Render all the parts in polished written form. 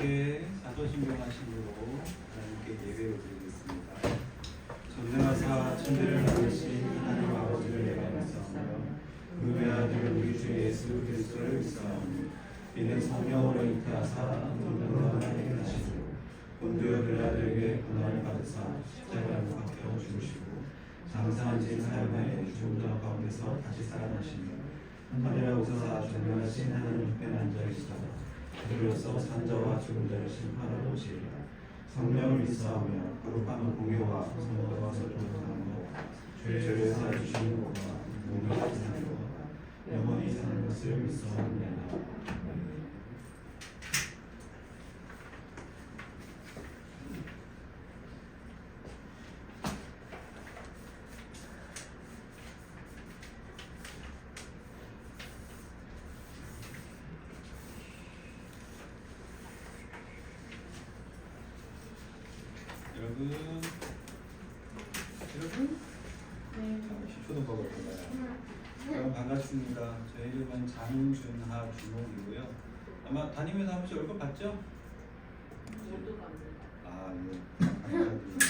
함께 사도신경하심으로 하나님께 예배를 드리겠습니다. 전능하사 천대를 만드신 하나님 아버지를 내가 믿사오며 그 외아들 우리 주 예수 그리스도를 믿사오니 이는 성령으로 잉태하사 눈으로 하나님께 하시고 본디오 빌라도에게 고난을 받으사 십자가에 못 박혀 죽으시고 장사한 지 사흘 죽은 자 가운데서 다시 살아나시며 하늘에 오셔서 전능하신 하나님 우편에 앉아 계시다가 그들로서 산자와 죽은 자를 심판하러 오시리라. 성령을 믿사오며 거룩한 공효와 성도와 소통하는 것 죄를 사해 주시는 것과 몸을 사는 것과 영원히 사는 것을 믿사옵나이다. 여러분, 네. 10초도 먹어볼까요? 여러분 반갑습니다. 제 이름은 장준하 주목이고요. 아마 다니면서 한 번씩 얼굴 봤죠? 아, 예. 감사드립니다.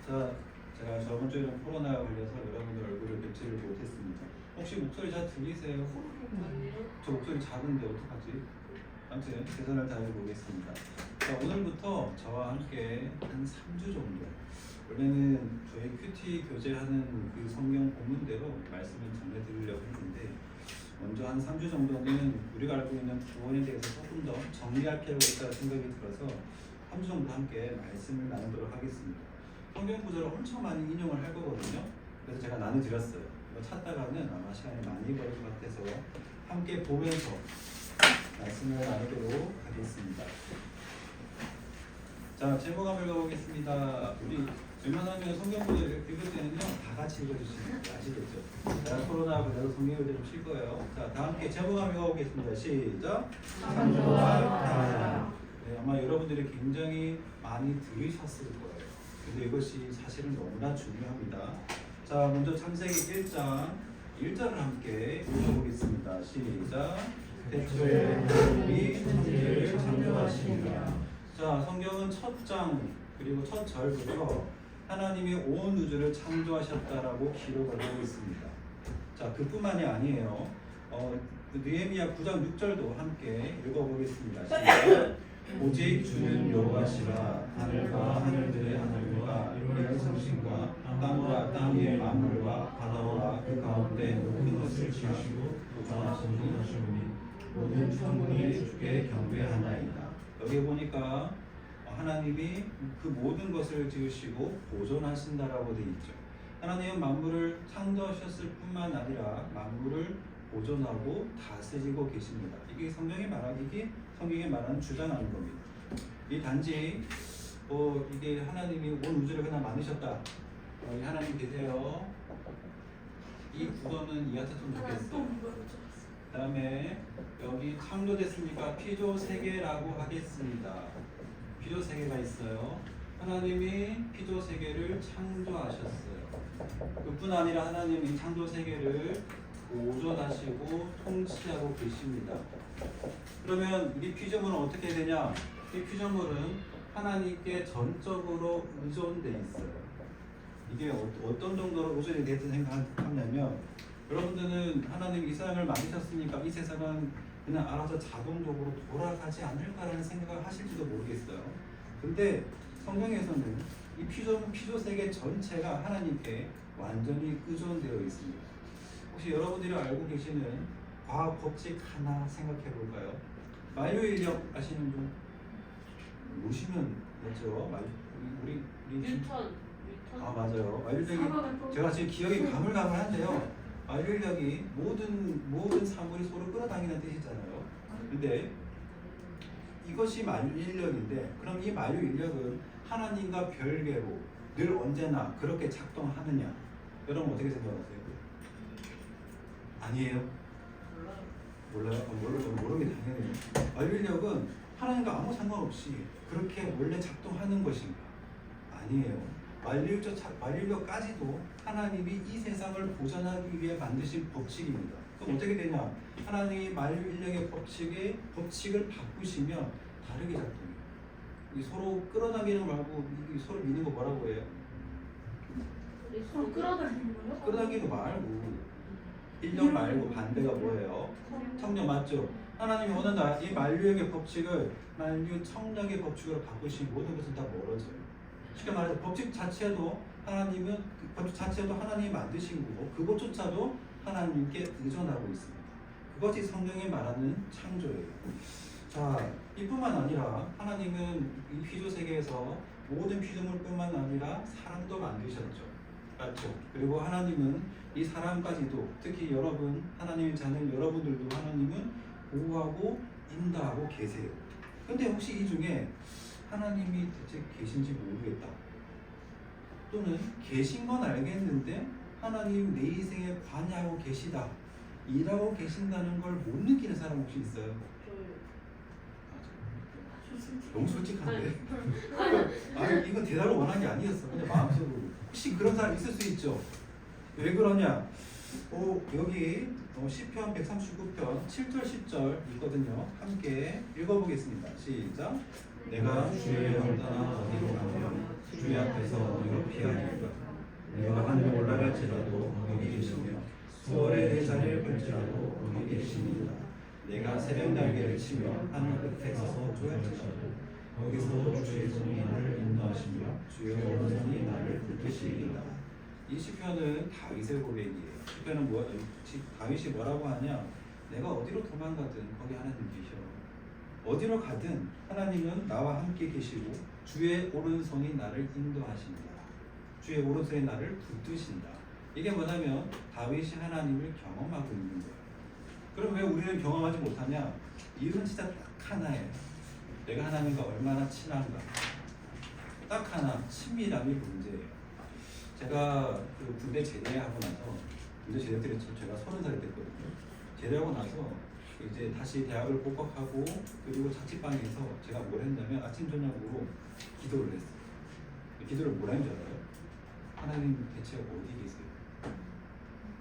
자, 제가 저번 주에는 코로나에 걸려서 여러분들 얼굴을 뵙지를 못했습니다. 혹시 목소리 잘 들리세요? 저 목소리 작은데 어떡하지? 아무튼 최선을 다해 보겠습니다. 자, 오늘부터 저와 함께 한 3주 정도, 원래는 저희 큐티 교제하는 그 성경 본문대로 말씀을 전해드리려고 했는데, 먼저 한 3주 정도는 우리가 알고 있는 구원에 대해서 조금 더 정리할 필요가 있다고 생각이 들어서 3주 정도 함께 말씀을 나누도록 하겠습니다. 성경 구절을 엄청 많이 인용을 할 거거든요. 그래서 제가 나눠드렸어요. 이거 찾다가는 아마 시간이 많이 걸릴 것 같아서 함께 보면서 말씀을 나누도록 하겠습니다. 자, 제목 한번 읽어보겠습니다. 우리 웬만하면 성경 구절 읽을 때는요, 다 같이 읽어주시면 아시겠죠? 제가 코로나 걸려서 성경 구절 좀 칠 거예요. 자, 다 함께 제목 한번 읽어보겠습니다. 시작! 창조와 타락. 네, 아마 여러분들이 굉장히 많이 들으셨을 거예요. 근데 이것이 사실은 너무나 중요합니다. 자, 먼저 창세기 1장 1절을 함께 읽어보겠습니다. 시작! 태초에 하나님이 천지를 창조하시니라. 자, 성경은 첫 장 그리고 첫 절부터 하나님이 온 우주를 창조하셨다라고 기록을 하고 있습니다. 자, 그뿐만이 아니에요. 느헤미야 9장 6절도 함께 읽어보겠습니다. 시작! 오직 주는 여호와시라. 하늘과 하늘들의 하늘과 이루의 성신과 땅과 땅 위의 만물과 바다와 그 가운데 모든 것을 지으시고 보존하시니 모든 천군이 주께 경배하나이다. 여기 보니까 하나님이 그 모든 것을 지으시고 보존하신다라고 되어 있죠. 하나님은 만물을 창조하셨을 뿐만 아니라 만물을 보존하고 다스리고 계십니다. 이게 성경이 말하는 주장하는 겁니다. 이 단지 이게 하나님이 온 우주를 그냥 만드셨다. 하나님 계세요. 이 구도는 이해했으면 좋겠어. 그 다음에 여기 창조됐으니까 피조 세계라고 하겠습니다. 피조 세계가 있어요. 하나님이 피조 세계를 창조하셨어요. 그뿐 아니라 하나님이 창조 세계를 보존하시고 통치하고 계십니다. 그러면 이 피조물은 어떻게 되냐? 이 피조물은 하나님께 전적으로 의존돼 있어요. 이게 어떤 정도로 의존이 됐든 생각하냐면, 여러분들은 하나님 이 세상을 만드셨으니까 이 세상은 그냥 알아서 자동적으로 돌아가지 않을까라는 생각을 하실지도 모르겠어요. 근데 성경에서는 이 피조 세계 전체가 하나님께 완전히 의존되어 있습니다. 혹시 여러분들이 알고 계시는 과학 법칙 하나 생각해 볼까요? 만유인력 아시는 분? 모시면 맞죠? 우리 뉴턴. 아, 맞아요. 만유인력이 제가 지금 기억이 가물가물한데요. 만유인력이 모든 사물이 서로 끌어당기는 뜻이잖아요. 근데 이것이 만유인력인데, 그럼 이 만유인력은 하나님과 별개로 늘 언제나 그렇게 작동하느냐? 여러분 어떻게 생각하세요? 아니에요? 몰라요? 모르게 당연해요. 만유인력은 하나님과 아무 상관없이 그렇게 원래 작동하는 것인가? 아니에요. 만유인력까지도 하나님이 이 세상을 보존하기 위해 만드신 법칙입니다. 그럼 어떻게 되냐? 하나님이 만유인력의 법칙을 바꾸시면 다르게 작동해요. 이 서로 끌어당기는 거 말고 이 서로 미는 거 뭐라고 해요? 서로 끌어당기는 거요? 끌어당기는 거 말고 인력 말고 반대가 뭐예요? 청력 맞죠? 하나님이 어느 날 이 만류의 법칙을 만류 청력의 법칙으로 바꾸신 모든 것은 다 멀어져요. 쉽게 말해서 법칙 자체도 하나님은 그 법칙 자체도 하나님이 만드신 거고 그것조차도 하나님께 의존하고 있습니다. 그것이 성경이 말하는 창조예요. 자, 이뿐만 아니라 하나님은 이 피조 세계에서 모든 피조물뿐만 아니라 사람도 만드셨죠. 맞죠? 그리고 하나님은 이 사람까지도 특히 여러분 하나님의 자녀 여러분들도 하나님은 보호하고 인도하고 계세요. 근데 혹시 이 중에 하나님이 대체 계신지 모르겠다 또는 계신 건 알겠는데 하나님 내 인생에 관여하고 계시다 일하고 계신다는 걸 못 느끼는 사람 혹시 있어요? 너무 솔직한데? 이건 대답을 원한 게 아니었어. 그냥 마음속으로. 혹시 그런 사람 있을 수 있죠? 왜 그러냐? 여기 시편 139편 7절 10절 있거든요. 함께 읽어보겠습니다. 시작. 내가 주의 영을 떠나 어디로 가면 주의 앞에서 어디로 피하리까? 내가 하늘에 올라갈지라도 거기 계시며 수월에 내 자리를 펼지라도 거기 계십니다. 내가 새벽 날개를 치며 하늘 끝에서 조할지라도 거기서 주의 손이 나를 인도하시며 주의 오른손이 나를 붙드시리이다. 이 시편은 다윗의 고백이에요. 시편은 다윗이 뭐라고 하냐? 내가 어디로 도망가든 거기 하나님 계셔. 어디로 가든 하나님은 나와 함께 계시고 주의 오른손이 나를 인도하신다. 주의 오른손이 나를 붙드신다. 이게 뭐냐면 다윗이 하나님을 경험하고 있는 거예요. 그럼 왜 우리는 경험하지 못하냐? 이유는 진짜 딱 하나예요. 내가 하나님과 얼마나 친한가. 딱 하나, 친밀함이 문제예요. 제가 그 군대 제대하고 나서 군대 제대 때 제가 30살이 됐거든요. 제대하고 나서 이제 다시 대학을 복학하고 그리고 자취방에서 제가 뭘 했냐면 아침 저녁으로 기도를 했어요. 기도를 뭐라 했는 줄 알아요? 하나님 대체 어디 계세요?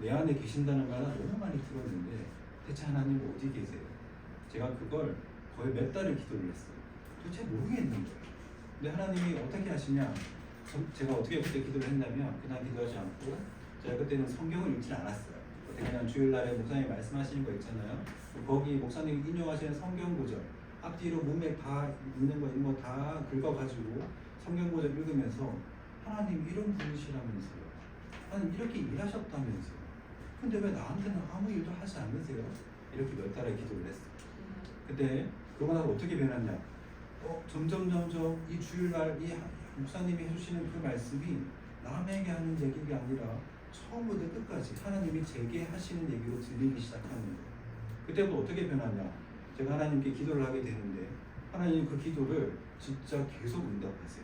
내 안에 계신다는 말 너무 많이 들었는데 대체 하나님 어디 계세요? 제가 그걸 거의 몇 달을 기도를 했어요. 도대체 모르겠는 거예요. 근데 하나님이 어떻게 하시냐? 제가 어떻게 그때 기도를 했냐면 그냥 기도하지 않고 제가 그때는 성경을 읽지 않았어요. 그냥 주일날에 목사님이 말씀하시는 거 있잖아요. 거기 목사님이 인용하시는 성경 구절 앞뒤로 문맥 다 있는 거 이런 거 다 긁어가지고 성경 구절 읽으면서 하나님 이런 분이시라면서요. 하나님 이렇게 일하셨다면서요. 근데 왜 나한테는 아무 일도 하지 않으세요? 이렇게 몇 달에 기도를 했어요. 근데 그러고 나서 어떻게 변했냐? 점점 이 주일날 이 목사님이 해주시는 그 말씀이 남에게 하는 얘기가 아니라 처음부터 끝까지 하나님이 제게 하시는 얘기로 들리기 시작하는 거예요. 그때부터 어떻게 변하냐? 제가 하나님께 기도를 하게 되는데 하나님 그 기도를 진짜 계속 응답하세요.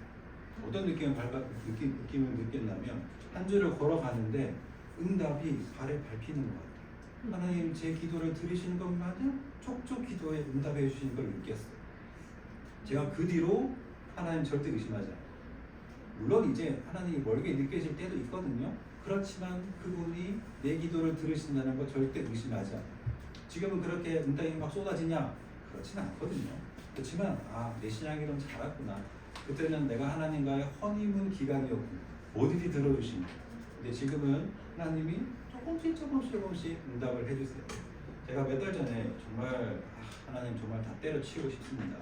어떤 느낌을 느꼈냐면 한 줄을 걸어가는데 응답이 발에 밟히는 것 같아요. 하나님 제 기도를 들으시는 것 마냥 촉촉 기도에 응답해 주시는 걸 느꼈어요. 제가 그 뒤로 하나님 절대 의심하지 않아요. 물론 이제 하나님이 멀게 느껴질 때도 있거든요. 그렇지만 그분이 내 기도를 들으신다는 거 절대 의심하지 않아요. 지금은 그렇게 응답이 막 쏟아지냐? 그렇지는 않거든요. 그렇지만 내 신앙이 좀 자랐구나. 그때는 내가 하나님과의 허니문 기간이었고 뭐든지 들어주신 거예요. 근데 지금은 하나님이 조금씩 응답을 해주세요. 제가 몇 달 전에 정말 하나님 정말 다 때려치우고 싶습니다.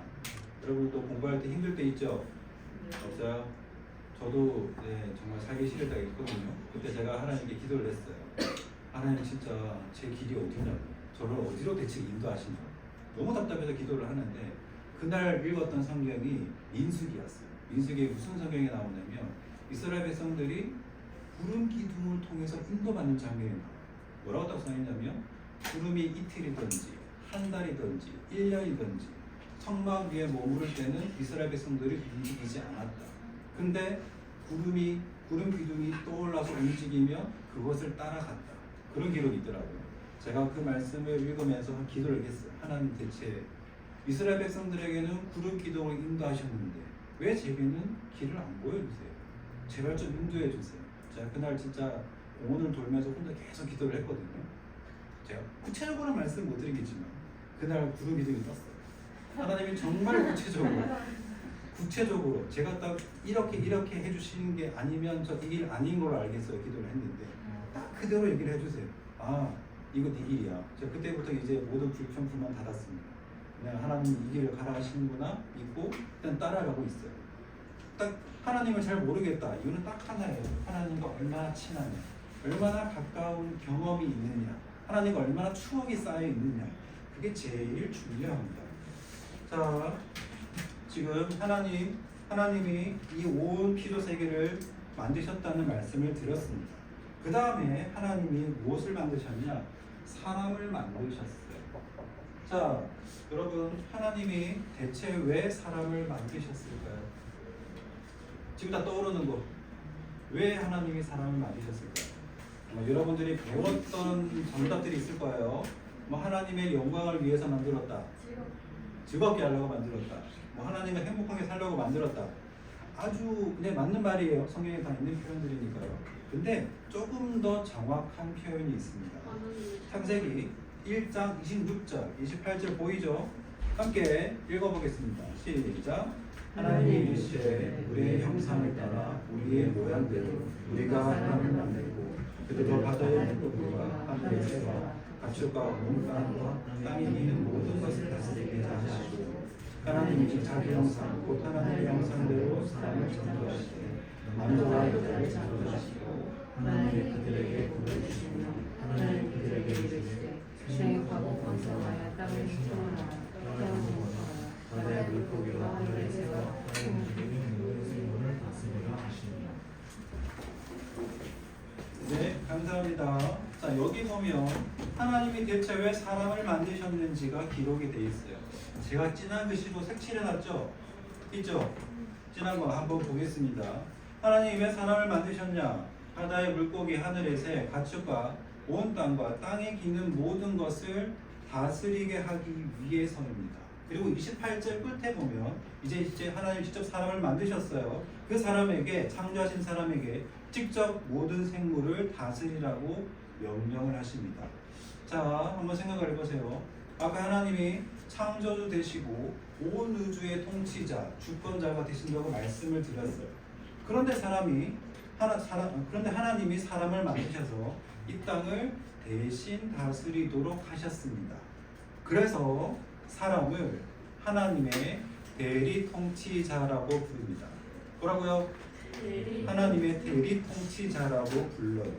여러분도 공부할 때 힘들 때 있죠? 없어요? 저도 정말 살기 싫을 때가 있거든요. 그때 제가 하나님께 기도를 했어요. 하나님 진짜 제 길이 어디냐고, 저를 어디로 대체 인도하시냐고. 너무 답답해서 기도를 하는데 그날 읽었던 성경이 민수기였어요. 민수기에 무슨 성경이 나오냐면 이스라엘 백성들이 구름 기둥을 통해서 인도받는 장면이 나와요. 뭐라고 딱 써있냐면 구름이 이틀이든지 한 달이든지 1년이든지 성막 위에 머무를 때는 이스라엘 백성들이 움직이지 않았다. 근데 구름 기둥이 떠올라서 움직이며 그것을 따라갔다. 그런 기록이 있더라고요. 제가 그 말씀을 읽으면서 기도를 했어요. 하나님 대체 이스라엘 백성들에게는 구름 기둥을 인도하셨는데 왜 제게는 길을 안 보여주세요? 제발 좀 인도해 주세요. 제가 그날 진짜 공원을 돌면서 혼자 계속 기도를 했거든요. 제가 구체적으로 말씀 못 드리겠지만 그날 구름 기둥이 떴어요. 하나님이 정말 구체적으로 제가 딱 이렇게 해주시는 게 아니면 저 이 일 아닌 걸로 알겠어요. 기도를 했는데 딱 그대로 얘기를 해주세요. 아 이거 네 일이야. 제가 그때부터 이제 모든 불평불만 닫았습니다. 그냥 하나님 이 길을 가라 하시는구나 믿고 일단 따라가고 있어요. 딱 하나님을 잘 모르겠다. 이유는 딱 하나예요. 하나님과 얼마나 친하냐, 얼마나 가까운 경험이 있느냐, 하나님과 얼마나 추억이 쌓여 있느냐. 그게 제일 중요합니다. 자, 지금 하나님이 이 온 피조 세계를 만드셨다는 말씀을 드렸습니다. 그 다음에 하나님이 무엇을 만드셨냐? 사람을 만드셨어요. 자, 여러분, 하나님이 대체 왜 사람을 만드셨을까요? 지금 다 떠오르는 거. 왜 하나님이 사람을 만드셨을까요? 여러분들이 배웠던 정답들이 있을 거예요. 뭐 하나님의 영광을 위해서 만들었다. 즐겁게 하려고 만들었다. 뭐 하나님을 행복하게 살려고 만들었다. 아주 맞는 말이에요. 성경에 다 있는 표현들이니까요. 근데 조금 더 정확한 표현이 있습니다. 창세기 1장 26절, 28절 보이죠? 함께 읽어보겠습니다. 시작. 하나님이 이르시되 우리의 형상을 따라 우리의 모양대로 우리가 사람을 만들고 그들로 바다의 물고기와 하늘의 새와 가축과 온 땅과 땅에 있는 모든 것을 다스리게 하시고 하나님이 자기 형상 곧 하나님의 형상대로 사람을 창조하시되 남자와 여자를 창조하시고 하나님이 그들에게 복을 주시며 하나님이 그들에게 이르시되 생육하고 번성하여 땅을 충만하라 태어나라 바다의 물고기와 하늘의 새와 땅에 움직이는 모든 생물을 다스리라 하시니라. 네, 감사합니다. 자, 여기 보면 하나님이 대체 왜 사람을 만드셨는지가 기록이 돼 있어요. 제가 진한 글씨로 색칠해놨죠? 있죠? 진한 거 한번 보겠습니다. 하나님이 왜 사람을 만드셨냐? 바다의 물고기, 하늘의 새, 가축과 온 땅과 땅에 기는 모든 것을 다스리게 하기 위해서입니다. 그리고 28절 끝에 보면 이제 하나님 직접 사람을 만드셨어요. 그 사람에게, 창조하신 사람에게 직접 모든 생물을 다스리라고 명령을 하십니다. 자, 한번 생각을 해보세요. 아까 하나님이 창조주 되시고 온 우주의 통치자, 주권자가 되신다고 말씀을 드렸어요. 그런데 그런데 하나님이 사람을 만드셔서 이 땅을 대신 다스리도록 하셨습니다. 그래서 사람을 하나님의 대리 통치자라고 부릅니다. 뭐라고요? 하나님의 대리 통치자라고 불러요.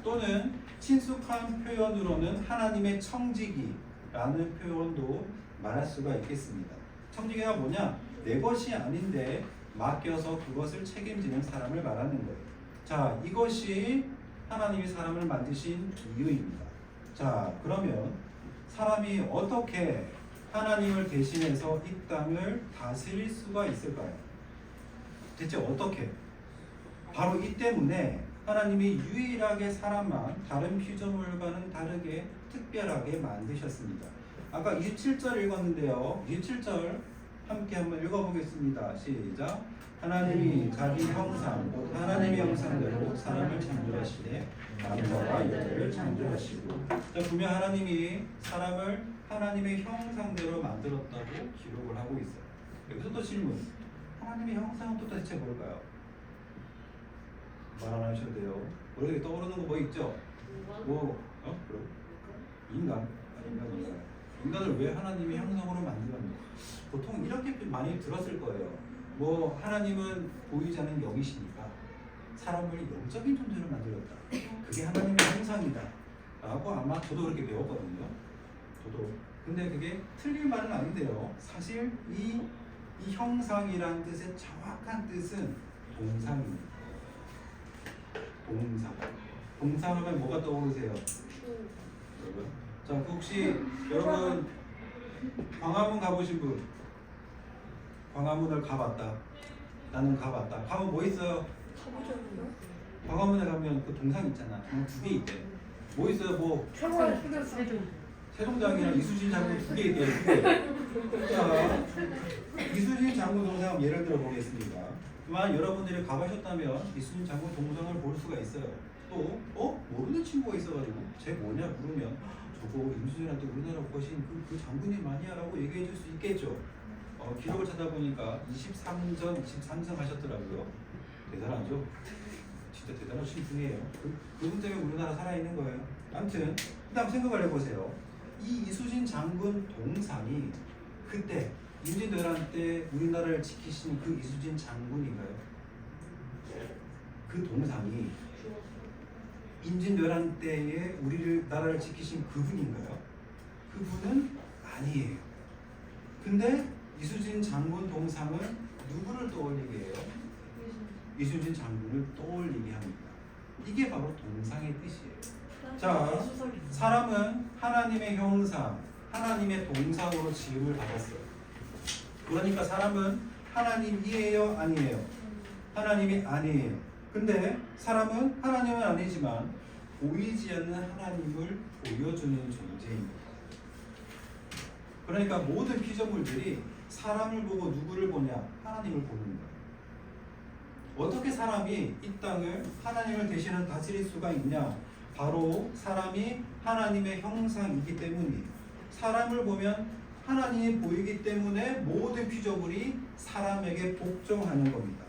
또는 친숙한 표현으로는 하나님의 청지기라는 표현도 말할 수가 있겠습니다. 청지기가 뭐냐? 내 것이 아닌데 맡겨서 그것을 책임지는 사람을 말하는 거예요. 자, 이것이 하나님이 사람을 만드신 이유입니다. 자, 그러면 사람이 어떻게 하나님을 대신해서 이 땅을 다스릴 수가 있을까요? 대체 어떻게? 바로 이 때문에 하나님이 유일하게 사람만 다른 피조물과는 다르게 특별하게 만드셨습니다. 아까 27절 읽었는데요. 27절 함께 한번 읽어보겠습니다. 시작. 하나님이 자기 형상, 곧 하나님의 형상대로 사람을 창조하시되 남자와 여자를 창조하시고. 자, 분명 하나님이 사람을 하나님의 형상대로 만들었다고 기록을 하고 있어요. 여기서 또 질문. 하나님의 형상은 또 대체 뭘까요? 말 안 하셔도 돼요. 머리에 떠오르는 거 뭐 있죠? 그럼? 인간. 인간을 왜 하나님의 형상으로 만들었냐? 보통 이렇게 많이 들었을 거예요. 뭐 하나님은 보이지 않는 영이시니까 사람을 영적인 존재로 만들었다. 그게 하나님의 형상이다 라고 아마 저도 그렇게 배웠거든요. 근데 그게 틀린 말은 아닌데요. 사실 이 형상이라는 뜻의 정확한 뜻은 동상입니다. 동상하면 뭐가 떠오르세요? 여러분? 자, 혹시 여러분 광화문 가보신 분? 광화문을 가봤다. 나는 가봤다. 가면 뭐 있어요? 광화문에 가면 그 동상 있잖아. 두 개 있대. 뭐 있어요? 뭐 세종장이랑 이순신 장군 두 개 있대요. 두 개. 자, 이순신 장군 동상 예를 들어 보겠습니다. 만 여러분들이 가보셨다면 이순신 장군 동상을 볼 수가 있어요. 또 모르는 친구가 있어가지고 쟤 뭐냐 물으면 저거 임순신한테 우리나라 거신 그 장군님 아니야라고 얘기해 줄 수 있겠죠. 기록을 찾아보니까 23전 23승 하셨더라고요. 대단하죠. 진짜 대단하신 분이에요. 그분 때문에 우리나라 살아있는 거예요. 아무튼 일단 생각을 해보세요. 이 이수진 장군 동상이 그때 임진왜란 때 우리나라를 지키신 그 이수진 장군인가요? 그 동상이 임진왜란 때에 나라를 지키신 그분인가요? 그분은 아니에요. 근데 이수진 장군 동상은 누구를 떠올리게 해요? 이수진 장군을 떠올리게 합니다. 이게 바로 동상의 뜻이에요. 자, 사람은 하나님의 형상, 하나님의 동상으로 지음을 받았어요. 그러니까 사람은 하나님이에요, 아니에요? 하나님이 아니에요. 근데 사람은 하나님은 아니지만 보이지 않는 하나님을 보여주는 존재입니다. 그러니까 모든 피조물들이 사람을 보고 누구를 보냐? 하나님을 보는 거예요. 어떻게 사람이 이 땅을 하나님을 대신한 다스릴 수가 있냐? 바로 사람이 하나님의 형상이기 때문이에요. 사람을 보면 하나님이 보이기 때문에 모든 피조물이 사람에게 복종하는 겁니다.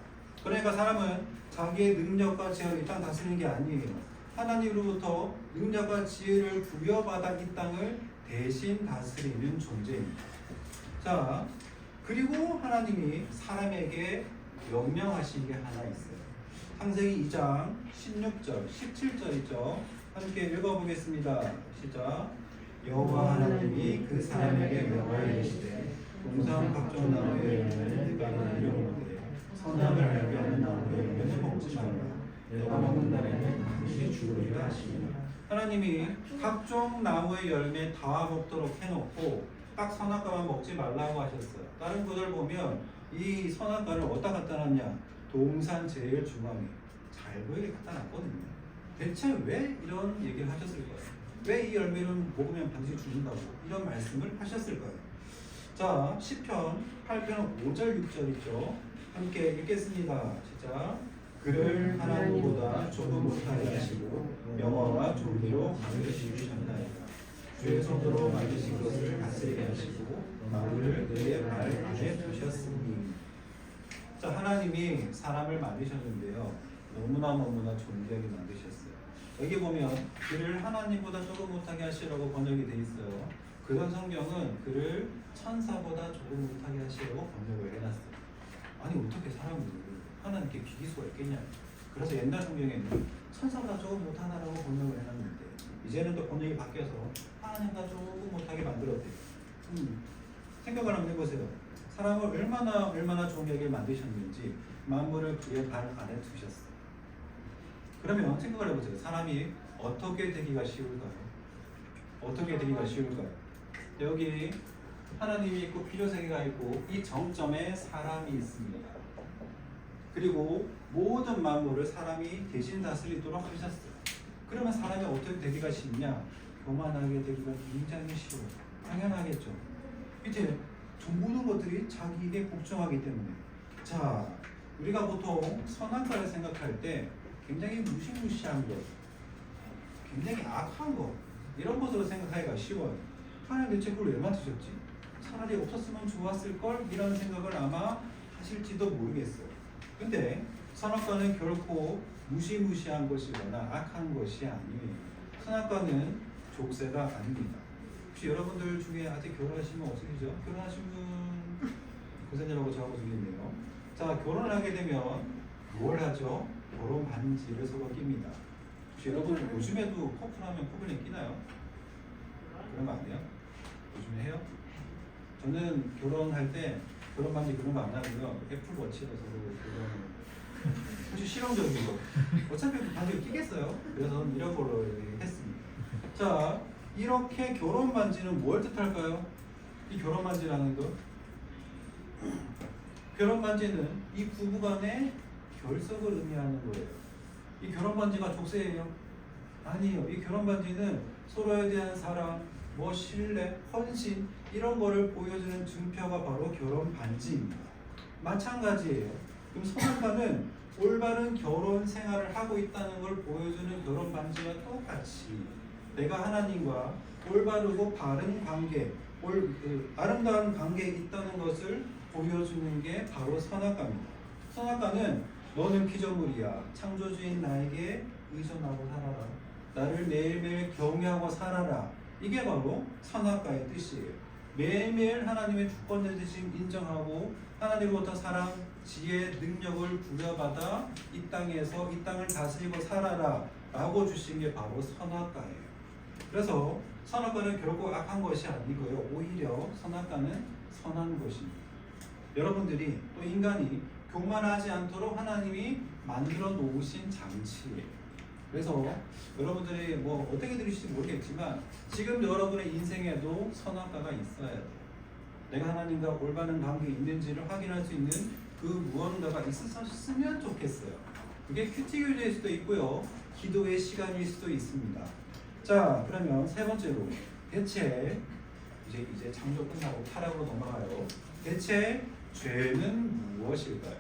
그러니까 사람은 자기의 능력과 지혜로 이 땅 다스리는 게 아니에요. 하나님으로부터 능력과 지혜를 부여받아 이 땅을 대신 다스리는 존재입니다. 자, 그리고 하나님이 사람에게 명령하신 게 하나 있어요. 창세기 2장 16절, 17절이죠. 함께 읽어보겠습니다. 시작. 여호와 하나님이 그 사람에게 명하시되 동상 각종 나무의 열매는 네가 먹으려고 선악을 알게 하는 나무의 열매는 먹지 말라. 내가 먹는 날에는 반드시 죽으리라 하시니라. 하나님이 각종 나무의 열매 다 먹도록 해놓고 딱 선악과만 먹지 말라고 하셨어요. 다른 구절 보면 이 선악과를 어디다 갖다 놨냐? 동산 제일 중앙에 잘 보이게 갖다 놨거든요. 대체 왜 이런 얘기를 하셨을 거예요? 왜 이 열매를 먹으면 반드시 죽는다고 이런 말씀을 하셨을 거예요. 자, 시편 8편 5절 6절이죠. 함께 읽겠습니다. 시작. 그를 하나님보다 조금 못하게 하시고 명화와 존귀로 만드시셨나이다. 주의 손으로 만드신 것을 다스리게 하시고 만물을 그의 발 안에 두셨으니. 자, 하나님이 사람을 만드셨는데요. 너무나 존귀하게 만드셨어요. 여기 보면 그를 하나님보다 조금 못하게 하시라고 번역이 돼 있어요. 그런 성경은 그를 천사보다 조금 못하게 하시라고 번역을 해놨어요. 아니 어떻게 사람을 하나님께 비길 수가 있겠냐. 그래서 옛날 성경에는 천사보다 조금 못하다라고 번역을 해놨는데 이제는 또 번역이 바뀌어서 하나님보다 조금 못하게 만들었대요. 생각을 한번 해보세요. 사람을 얼마나 존귀하게 만드셨는지 만물을 그의 발 아래 두셨어요. 그러면 생각을 해보세요. 사람이 어떻게 되기가 쉬울까요? 어떻게 되기가 쉬울까요? 여기 하나님이 있고 필요세계가 있고 이 정점에 사람이 있습니다. 그리고 모든 만물을 사람이 대신 다스리도록 하셨어요. 그러면 사람이 어떻게 되기가 쉽냐? 교만하게 되기가 굉장히 쉬워요. 당연하겠죠. 이제 모든 것들이 자기에게 복종하기 때문에. 자, 우리가 보통 선악과를 생각할 때 굉장히 무시무시한 것, 굉장히 악한 것 이런 것으로 생각하기가 쉬워요. 하나님 대체 그걸 왜 만드셨지? 차라리 없었으면 좋았을 걸 이런 생각을 아마 하실지도 모르겠어요. 근데 선악과는 결코 무시무시한 것이거나 악한 것이 아니에요. 선악과는 족쇄가 아닙니다. 혹시 여러분들 중에 아직 결혼하시면 어떻게죠? 결혼하신 분 고생님하고 저하고 중에 있네요. 자, 결혼을 하게 되면 뭘 하죠? 결혼 반지를 서로 낍니다. 혹시 여러분 요즘에도 커플하면 커플링 끼나요? 그런 거 안 해요? 요즘에 해요? 저는 결혼할 때 결혼 반지 그런 거 안 하고요. 애플워치로 서로 결혼. 혹시 실용적인 거. 어차피 그 반지를 끼겠어요. 그래서 이런 걸로 했습니다. 자, 이렇게 결혼 반지는 뭘 뜻할까요? 이 결혼 반지라는 거. 결혼 반지는 이 부부간의 결석을 의미하는 거예요. 이 결혼 반지가 족쇄예요? 아니에요. 이 결혼 반지는 서로에 대한 사랑, 신뢰, 헌신 이런 거를 보여주는 증표가 바로 결혼 반지입니다. 마찬가지예요. 그럼 선악과는 올바른 결혼 생활을 하고 있다는 걸 보여주는 결혼 반지와 똑같이 내가 하나님과 올바르고 바른 관계, 아름다운 관계에 있다는 것을 보여주는 게 바로 선악과입니다. 선악과는 너는 피조물이야. 창조주인 나에게 의존하고 살아라. 나를 매일매일 경외하고 살아라. 이게 바로 선악과의 뜻이에요. 매일매일 하나님의 주권자 되심 인정하고 하나님으로부터 사랑, 지혜, 능력을 부여받아 이 땅에서 이 땅을 다스리고 살아라 라고 주신 게 바로 선악과예요. 그래서 선악과는 결코 악한 것이 아니고요. 오히려 선악과는 선한 것입니다. 여러분들이 또 인간이 교만하지 않도록 하나님이 만들어 놓으신 장치예요. 그래서 여러분들이 뭐 어떻게 들으실지 모르겠지만 지금 여러분의 인생에도 선악과가 있어야 돼요. 내가 하나님과 올바른 관계에 있는지를 확인할 수 있는 그 무언가가 있었으면 좋겠어요. 그게 큐티교일 수도 있고요. 기도의 시간일 수도 있습니다. 자, 그러면 세 번째로 대체 이제 창조 끝나고 타락으로 넘어가요. 대체 죄는 무엇일까요?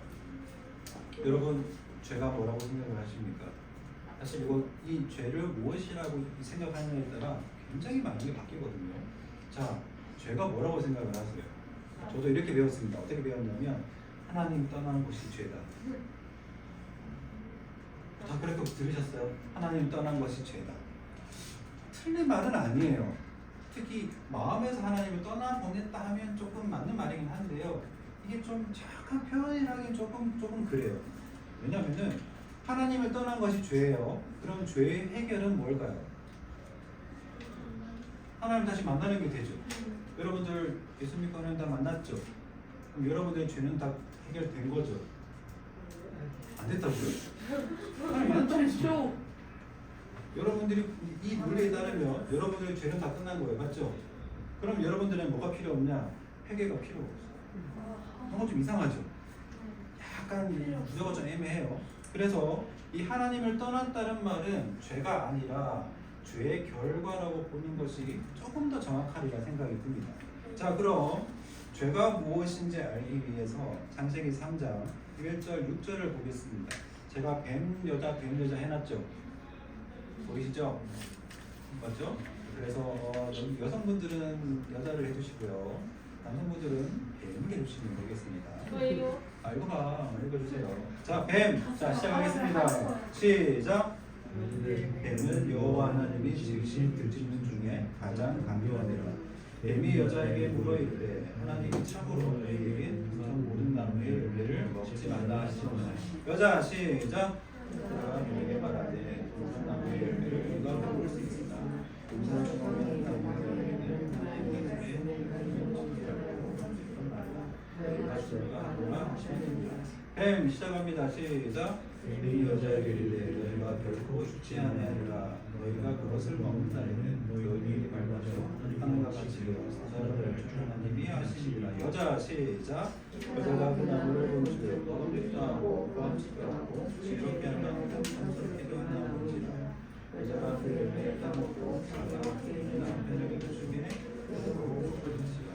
여러분 죄가 뭐라고 생각을 하십니까? 사실 이 죄를 무엇이라고 생각하느냐에 따라 굉장히 많은 게 바뀌거든요. 자, 죄가 뭐라고 생각을 하세요? 저도 이렇게 배웠습니다. 어떻게 배웠냐면 하나님 떠나는 것이 죄다. 다 그렇게 들으셨어요? 하나님 떠난 것이 죄다. 틀린 말은 아니에요. 특히 마음에서 하나님을 떠나보냈다 하면 조금 맞는 말이긴 한데요. 이게 좀 정확한 표현이라기엔 조금 그래요. 왜냐면은 하나님을 떠난 것이 죄예요. 그럼 죄의 해결은 뭘까요? 하나님 다시 만나는 게 되죠. 여러분들 예수 믿고 하나님 다 만났죠? 그럼 여러분들의 죄는 다 해결된 거죠? 안 됐다고요? 하나님 안 떠났죠. 여러분들이 이 논리에 따르면 여러분들의 죄는 다 끝난 거예요. 맞죠? 그럼 여러분들은 뭐가 필요 없냐? 회개가 필요 없어요. 뭔가 좀 이상하죠? 약간 구조가 좀 애매해요. 그래서 이 하나님을 떠났다는 말은 죄가 아니라 죄의 결과라고 보는 것이 조금 더 정확하리라 생각이 듭니다. 자, 그럼 죄가 무엇인지 알기 위해서 창세기 3장 1절 6절을 보겠습니다. 제가 뱀 여자 해놨죠? 보이시죠? 맞죠? 그래서 여성분들은 여자를 해주시고요. 남성분들은 뱀을 해주시면 되겠습니다. 왜요? 이거 봐. 읽어주세요. 자, 뱀. 자, 시작하겠습니다. 시작. 뱀은 여호와 하나님이 지으신 들짐승 중에 가장 강교하니라. 뱀이 여자에게 물어 이르되 하나님이 참으로 너희에게 모든 나무의 열매를 먹지 말라 하시니라. 여자 시작. 내가 너에게 말하되 모든 나무의 열매를 누가 먹을 수 있으나 모든 나무의 열매는 하나님의 뱀 시작합니다. 시작. 뱀이 여자에게 이르되 너희가 결코 죽지 아니하리라. 너희가 그것을 먹는 날에는 너희의 밟아져 하늘과 같이 사자를 줄 하나님이 하시리라. 여자 시작. 여자가 그 나무를 본즉 맵다하고 뻔뻔하고 지겹게 하나고 참스럽게도 하나본지라. 여자가 그 열매를 따먹고 자기가 남편에게 주게 그러고 그러시라.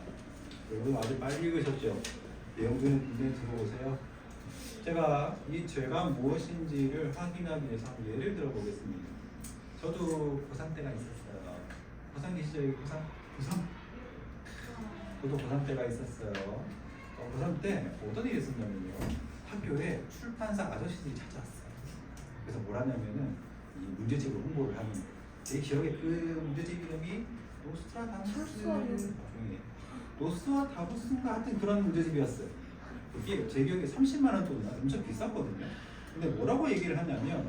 여러분 아주 빨리 읽으셨죠? 내용 좀 눈에 들어보세요. 제가 이 죄가 무엇인지를 확인하기 위해서 한번 예를 들어 보겠습니다. 저도 고3 때가 있었어요. 고3 계시죠? 고3? 저도 고3 때가 있었어요. 고3 때 어떤 일이 있었냐면요. 학교에 출판사 아저씨들이 찾아왔어요. 그래서 뭘 하냐면은 이 문제집을 홍보를 하는 거예요. 제 기억에 그 문제집 이름이 노스트라다무스인가 하여튼 그런 문제집이었어요. 이게 제 기억에 30만 원 돈이나 엄청 비쌌거든요. 근데 뭐라고 얘기를 하냐면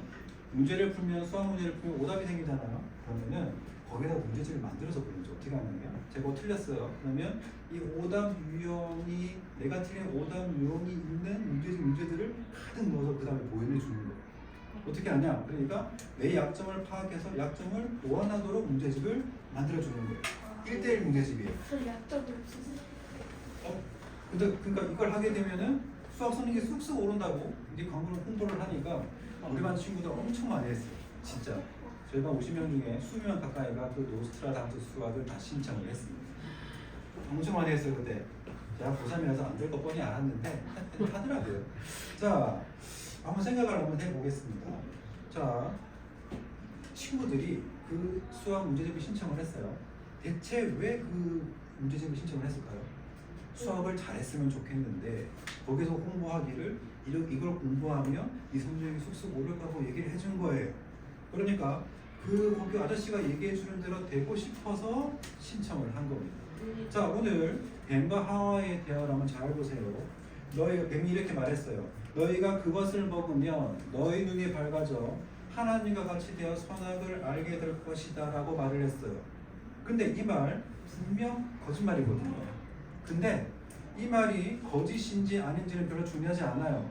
문제를 풀면 수학 문제를 풀면 오답이 생기잖아요. 그러면은 거기다 문제집을 만들어서 보는지 어떻게 하느냐? 제가 틀렸어요. 그러면 이 오답 유형이 내가 틀린 오답 유형이 있는 문제들을 가득 넣어서 그 다음에 보여내 주는 거예요. 어떻게 하냐? 그러니까 내 약점을 파악해서 약점을 보완하도록 문제집을 만들어 주는 거예요. 1대1 문제집이에요. 저 약점을 없으세요? 그러니까 이걸 하게 되면은 수학 성적이 쑥쑥 오른다고 이제 광고를 홍보를 하니까 우리 반 친구들 엄청 많이 했어요. 진짜 저희 반 50명 중에 20명 가까이가 그 노스트라다무스 수학을 다 신청을 했습니다. 엄청 많이 했어요 그때. 제가 고3이라서 안 될 거 뻔히 알았는데 하더라고요. 자, 한번 생각을 한번 해보겠습니다. 자, 친구들이 그 수학 문제집을 신청을 했어요. 대체 왜 그 문제집을 신청을 했을까요? 수학을 잘했으면 좋겠는데 거기서 홍보하기를 이걸 공부하면 이 성적이 쑥쑥 오를 거라고 얘기를 해준 거예요. 그러니까 그 거기 아저씨가 얘기해 주는 대로 되고 싶어서 신청을 한 겁니다. 자, 오늘 뱀과 하와의 대화를 한번 잘 보세요. 뱀이 이렇게 말했어요. 너희가 그것을 먹으면 너희 눈이 밝아져 하나님과 같이 되어 선악을 알게 될 것이다 라고 말을 했어요. 근데 이 말 분명 거짓말이거든요. 근데 이 말이 거짓인지 아닌지는 별로 중요하지 않아요.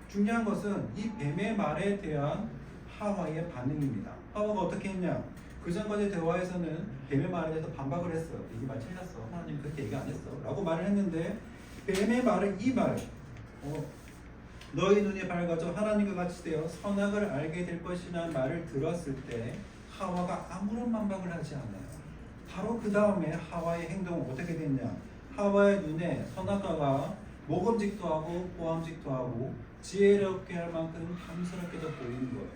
중요한 것은 이 뱀의 말에 대한 하와의 반응입니다. 하와가 어떻게 했냐? 그 전까지 대화에서는 뱀의 말에 대해서 반박을 했어요. 이 말 틀렸어. 하나님 그렇게 얘기 안 했어. 라고 말을 했는데 뱀의 말은 이 말. 너희 눈이 밝아져 하나님과 같이 되어 선악을 알게 될 것이라는 말을 들었을 때 하와가 아무런 반박을 하지 않아요. 바로 그 다음에 하와의 행동은 어떻게 됐냐? 하와의 눈에 선악과가 먹음직도 하고 보암직도 하고 지혜롭게 할 만큼 탐스럽게도 보이는 거예요.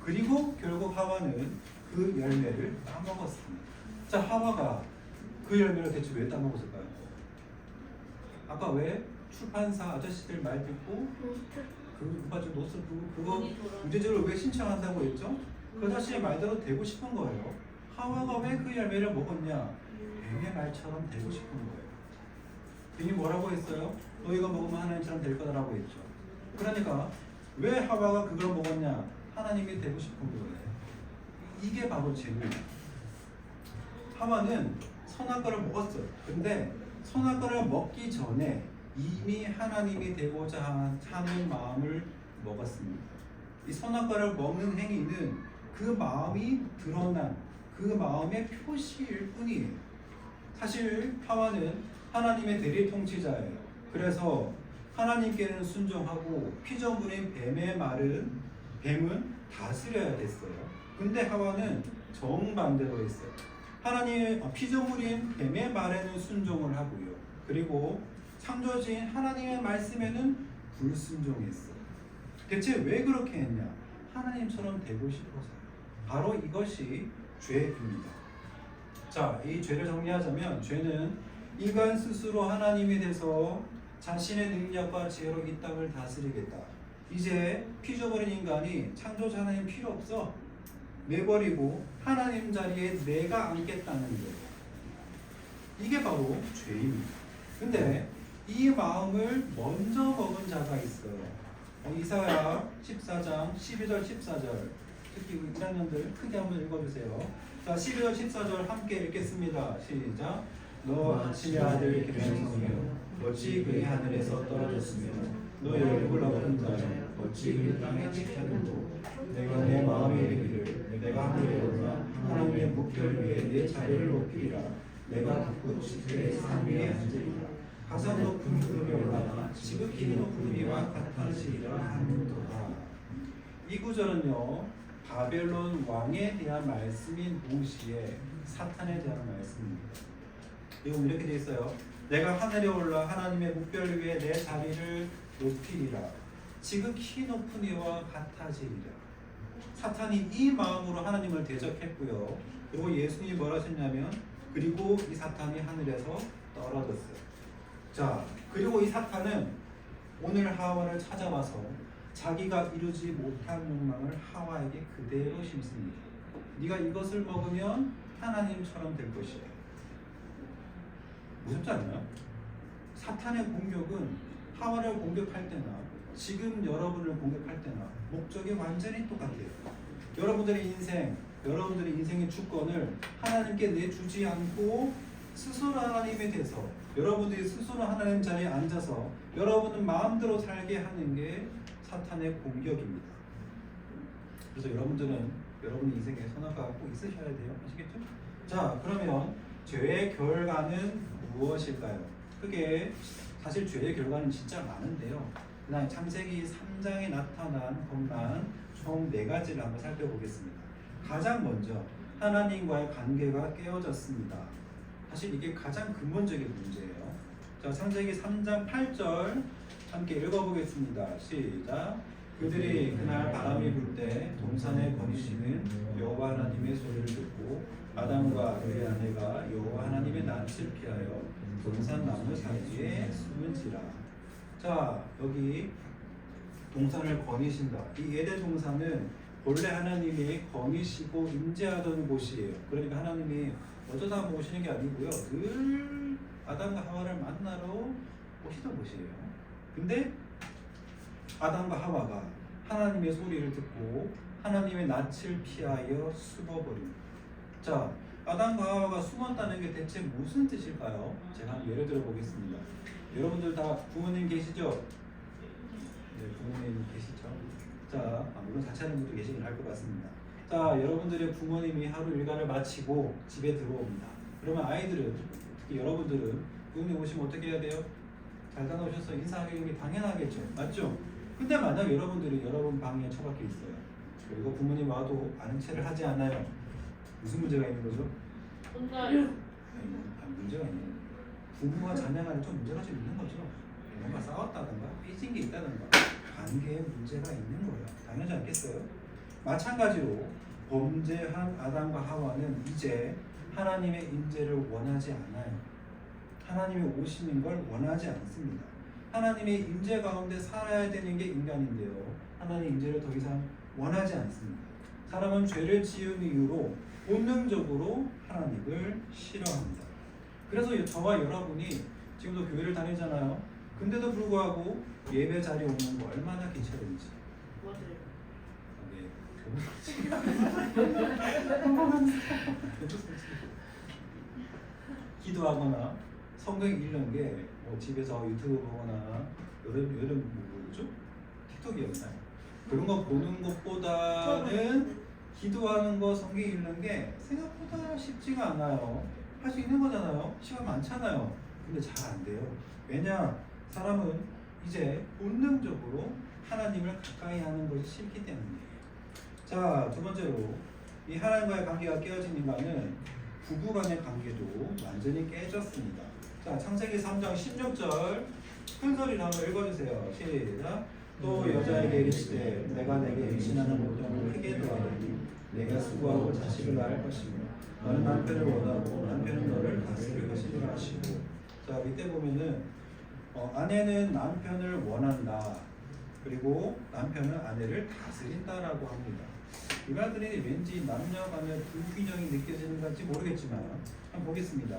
그리고 결국 하와는 그 열매를 따먹었습니다. 자, 하와가 그 열매를 대체 왜 따먹었을까요? 아까 왜 출판사 아저씨들 말 듣고 그거 문제집을 왜 신청한다고 했죠? 그 자신의 말대로 되고 싶은 거예요. 하와가 왜 그 열매를 먹었냐? 뱀의 말처럼 되고 싶은 거예요. 뱀이 뭐라고 했어요? 너희가 먹으면 하나님처럼 될 거다라고 했죠. 그러니까 왜 하와가 그걸 먹었냐? 하나님이 되고 싶은 거예요. 이게 바로 죄입니다. 하와는 선악과를 먹었어요. 근데 선악과를 먹기 전에 이미 하나님이 되고자 하는 마음을 먹었습니다. 이 선악과를 먹는 행위는 그 마음이 드러난 그 마음의 표시일 뿐이에요. 사실 하와는 하나님의 대리 통치자예요. 그래서 하나님께는 순종하고 피조물인 뱀은 다스려야 됐어요. 근데 하와는 정반대로 했어요. 피조물인 뱀의 말에는 순종을 하고요. 그리고 창조주인 하나님의 말씀에는 불순종했어요. 대체 왜 그렇게 했냐? 하나님처럼 되고 싶어서. 바로 이것이 죄입니다. 자, 이 죄를 정리하자면 죄는 인간 스스로 하나님이 돼서 자신의 능력과 지혜로 이 땅을 다스리겠다. 이제 피조물인 인간이 창조자 하나님 필요 없어. 내버리고 하나님 자리에 내가 앉겠다는 거예요. 이게 바로 죄입니다. 근데 이 마음을 먼저 먹은 자가 있어요. 이사야 14장 12절 14절 특히 우리 1학년들 크게 한번 읽어주세요. 자, 12절 14절 함께 읽겠습니다. 시작. 너 아침의 아들 기름성이여 어찌 그의 하늘에서 떨어졌으며 너의 얼굴 높은 자여 어찌 그의 땅에 지켜들고 내가 내 마음에 이르기를 내가 하늘에 올라 하나님의 묵결 위에 내 자리를 높이리라 내가 굽고 지그의 산 위에 앉으리라 가장 높은 구름에 올라가 지극히 높은 위와 같아지리라 하는도다. 이 구절은요 바벨론 왕에 대한 말씀인 동시에 사탄에 대한 말씀입니다. 이거 이렇게 되어 있어요. 내가 하늘에 올라 하나님의 묵별 위에 내 자리를 높이리라 지극히 높은 이와 같아지리라. 사탄이 이 마음으로 하나님을 대적했고요. 그리고 예수님이 뭐라 하셨냐면 그리고 이 사탄이 하늘에서 떨어졌어요. 자, 그리고 이 사탄은 오늘 하와를 찾아와서 자기가 이루지 못한 욕망을 하와에게 그대로 심습니다. 네가 이것을 먹으면 하나님처럼 될 것이야. 무섭지 않나요? 사탄의 공격은 하와를 공격할 때나 지금 여러분을 공격할 때나 목적이 완전히 똑같아요. 여러분들의 인생의 주권을 하나님께 내주지 않고 스스로 하나님이 돼서 여러분들이 스스로 하나님 자리에 앉아서 여러분은 마음대로 살게 하는 게 사탄의 공격입니다. 그래서 여러분들은 여러분 인생에 선악과가 꼭 있으셔야 돼요. 아시겠죠? 자, 그러면 죄의 결과는 무엇일까요? 그게 사실 죄의 결과는 진짜 많은데요. 그냥 창세기 3장에 나타난 것만 총 4가지를 한번 살펴보겠습니다. 가장 먼저 하나님과의 관계가 깨어졌습니다. 사실 이게 가장 근본적인 문제예요. 자, 창세기 3장 8절 함께 읽어보겠습니다. 시작. 그들이 그날 바람이 불 때 동산에 거니시는 여호와 하나님의 소리를 듣고 아담과 그의 아내가 여호와 하나님의 낯을 피하여 동산 나무 사이에 숨은지라. 자, 여기 동산을 거니신다. 이 에덴 동산은 본래 하나님이 거니시고 임재하던 곳이에요. 그러니까 하나님이 어쩌다 한번 오시는 게 아니고요. 늘 아담과 하와를 만나러 오시던 곳이에요. 근데 아담과 하와가 하나님의 소리를 듣고 하나님의 낯을 피하여 숨어버립니다. 자, 아담과 하와가 숨었다는 게 대체 무슨 뜻일까요? 제가 한번 예를 들어 보겠습니다. 여러분들 다 부모님 계시죠? 네, 부모님 계시죠? 자, 물론 같이 하는 분도 계시긴 할 것 같습니다. 자, 여러분들의 부모님이 하루 일과를 마치고 집에 들어옵니다. 그러면 아이들은, 특히 여러분들은 부모님 오시면 어떻게 해야 돼요? 잘 다녀오셔서 인사하기 게 당연하겠죠. 맞죠? 근데 만약 여러분들이 여러분 방에 처박혀 있어요. 그리고 부모님 와도 아는 체를 하지 않아요. 무슨 문제가 있는 거죠? 혼나요. 문제가 있는 거예요. 부부와 자녀 간에 좀 문제가 좀 있는 거죠. 뭔가 싸웠다든가 삐진 게 있다든가 관계에 문제가 있는 거예요. 당연하지 않겠어요? 마찬가지로 범죄한 아담과 하와는 이제 하나님의 임재를 원하지 않아요. 하나님이 오시는 걸 원하지 않습니다. 하나님의 임재 가운데 살아야 되는 게 인간인데요. 하나님의 임재를 더 이상 원하지 않습니다. 사람은 죄를 지은 이유로 본능적으로 하나님을 싫어합니다. 그래서 저와 여러분이 지금도 교회를 다니잖아요. 근데도 불구하고 예배 자리에 오는 거 얼마나 괜찮은지. 기도하거나 성경 읽는 게 뭐 집에서 유튜브 보거나 요즘 뭐죠? 틱톡이었나요? 그런 거 보는 것보다는 기도하는 거 성경 읽는 게 생각보다 쉽지가 않아요. 할 수 있는 거잖아요. 시간 많잖아요. 근데 잘 안 돼요. 왜냐? 사람은 이제 본능적으로 하나님을 가까이 하는 것이 싫기 때문이에요. 자, 두 번째로 이 하나님과의 관계가 깨어진 인간은 부부간의 관계도 완전히 깨졌습니다. 자, 창세기 3장 16절 큰 소리로 한번 읽어주세요. 시작. 또 여자에게 이르시되 내가 내게 임신하는 모종을 크게 더하리니 내가 수고하고 자식을 낳을 것이며 너는 남편을 원하고 남편은 너를 다스릴 것이라 하시고. 자, 밑에 보면은 아내는 남편을 원한다. 그리고 남편은 아내를 다스린다라고 합니다. 이 말들이 왠지 남녀 간의 불균형이 느껴지는 건지 모르겠지만 한번 보겠습니다.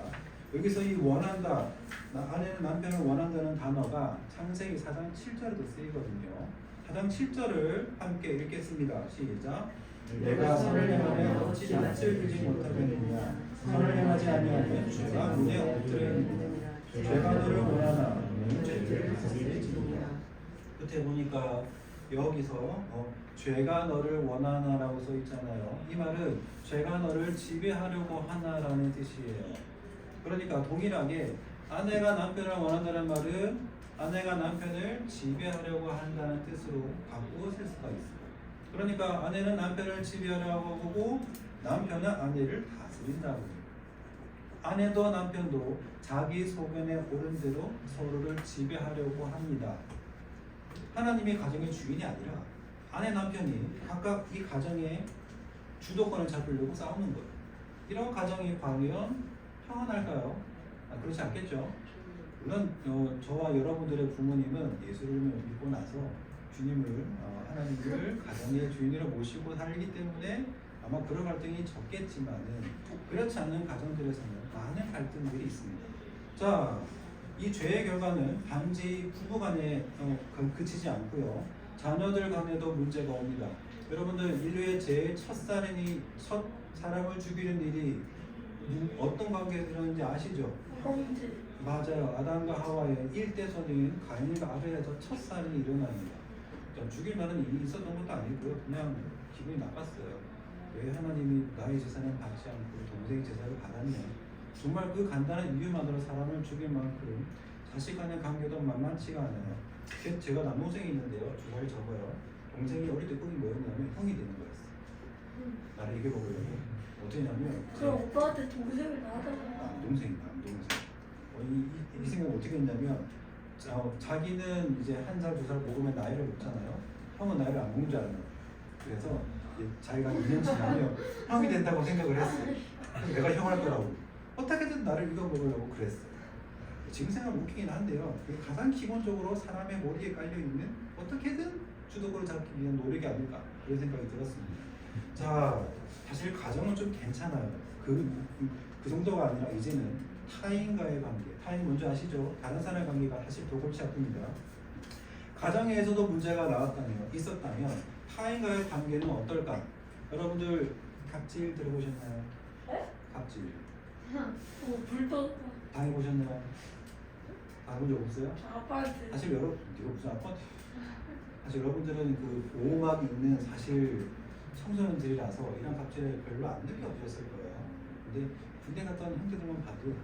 여기서 이 원한다, 아내는 남편을 원한다는 단어가 창세기 4장 7절에도 쓰이거든요. 4장 7절을 함께 읽겠습니다. 시작. 내가 선을 행하면 어찌 낯을 들지 못하겠느냐. 선을 행하지 아니하면 죄가 문에 엎드려 있느냐. 죄가 너를 원하나 너는 죄를 다스리지니라. 끝에 보니까 여기서 죄가 너를 원하나라고 써 있잖아요. 이 말은 죄가 너를 지배하려고 하나라는 뜻이에요. 그러니까 동일하게 아내가 남편을 원한다는 말은 아내가 남편을 지배하려고 한다는 뜻으로 바꾸어 쓸 수가 있어요. 그러니까 아내는 남편을 지배하려고 하고 남편은 아내를 다스린다고 해요. 아내도 남편도 자기 소견에 옳은 대로 서로를 지배하려고 합니다. 하나님이 가정의 주인이 아니라 아내 남편이 각각 이 가정의 주도권을 잡으려고 싸우는 거예요. 이런 가정이 과연 평안할까요? 그렇지 않겠죠. 물론 저와 여러분들의 부모님은 예수를 믿고 나서 주님을 하나님을 가정의 주인으로 모시고 살기 때문에 아마 그런 갈등이 적겠지만은 그렇지 않은 가정들에서는 많은 갈등들이 있습니다. 자, 이 죄의 결과는 단지 부부간에 그치지 않고요. 자녀들 간에도 문제가 옵니다. 여러분들 인류의 제일 첫 사람을 죽이는 일이 어떤 관계에서 일어났는지 아시죠? 범죄. 맞아요. 아담과 하와의 일대손인 가인과 아벨에서 첫 살인이 일어납니다. 죽일 만한 일이 있었던 것도 아니고요. 그냥 기분이 나빴어요. 왜 하나님이 나의 재산을 받지 않고 동생의 재산을 받았냐. 정말 그 간단한 이유만으로 사람을 죽일 만큼 자식 간의 관계도 만만치가 않아요. 제가 남동생이 있는데요. 2살 적어요. 동생이 어릴 때 꿈이 뭐였냐면 형이 되는 거였어요. 나를 이겨보려고. 어떻게 했냐면 그럼 오빠한테 동생을 낳아달라. 남동생. 이 생각 어떻게 했냐면 자기는 이제 1살, 2살 먹으면 나이를 먹잖아요. 형은 나이를 안 먹는 줄 알았나. 그래서 이제 자기가 2년 지나면 형이 된다고 생각을 했어. 그래서 내가 형 할 거라고. 어떻게든 나를 이겨 먹으려고 그랬어. 지금 생각하면 웃기긴 한데요. 그게 가장 기본적으로 사람의 머리에 깔려있는 어떻게든 주도권을 잡기 위한 노력이 아닐까 그런 생각이 들었습니다. 자, 사실 가정은 좀 괜찮아요. 그 정도가 아니라 이제는 타인과의 관계, 타인 뭔지 아시죠? 다른 사람의 관계가 사실 더 골치 아픕니다. 가정에서도 문제가 나왔다면, 있었다면 타인과의 관계는 어떨까? 여러분들 갑질 들어보셨나요? 네? 갑질 불도 당해보셨나요? 당해본 적 없어요? 아빠한테. 사실 네가 무슨 아빠한테 사실 여러분들은 그 보호막이 있는 사실 청소년들이라서 이런 갑질을 별로 안 느껴보셨을 거예요. 근데 군대 갔다 온 형제들만 봐도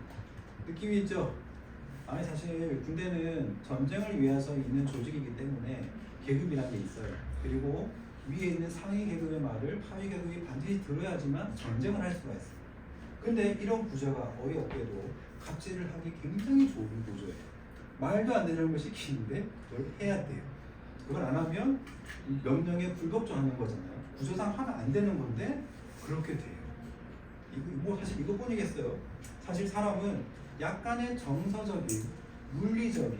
느낌이 있죠? 아니 사실 군대는 전쟁을 위해서 있는 조직이기 때문에 계급이라는 게 있어요. 그리고 위에 있는 상위 계급의 말을 하위 계급이 반드시 들어야지만 전쟁을 할 수가 있어요. 근데 이런 구조가 어이없게도 갑질을 하기 굉장히 좋은 구조예요. 말도 안 되는 걸 시키는데 그걸 해야 돼요. 그걸 안 하면 명령에 불복종하는 거잖아요. 구조상 하면 안 되는 건데 그렇게 돼요. 이거 뭐 사실 이것뿐이겠어요. 사실 사람은 약간의 정서적인, 물리적인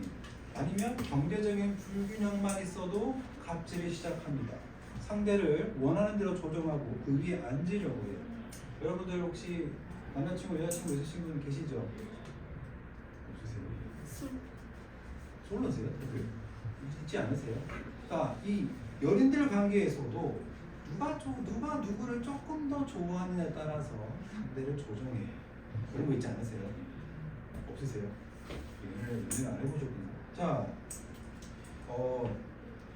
아니면 경제적인 불균형만 있어도 갑질을 시작합니다. 상대를 원하는 대로 조정하고 그 위에 앉으려고 해요. 여러분들 혹시 남자친구, 여자친구 있으신 분 계시죠? 없으세요? 솔로세요? 있지 않으세요? 그러니까 이 연인들 관계에서도 누가 누구를 조금 더 좋아하느냐에 따라서 상대를 조정해요. 그런 거 있지 않으세요? 없으세요? 연애를 안 해보셨구나. 자,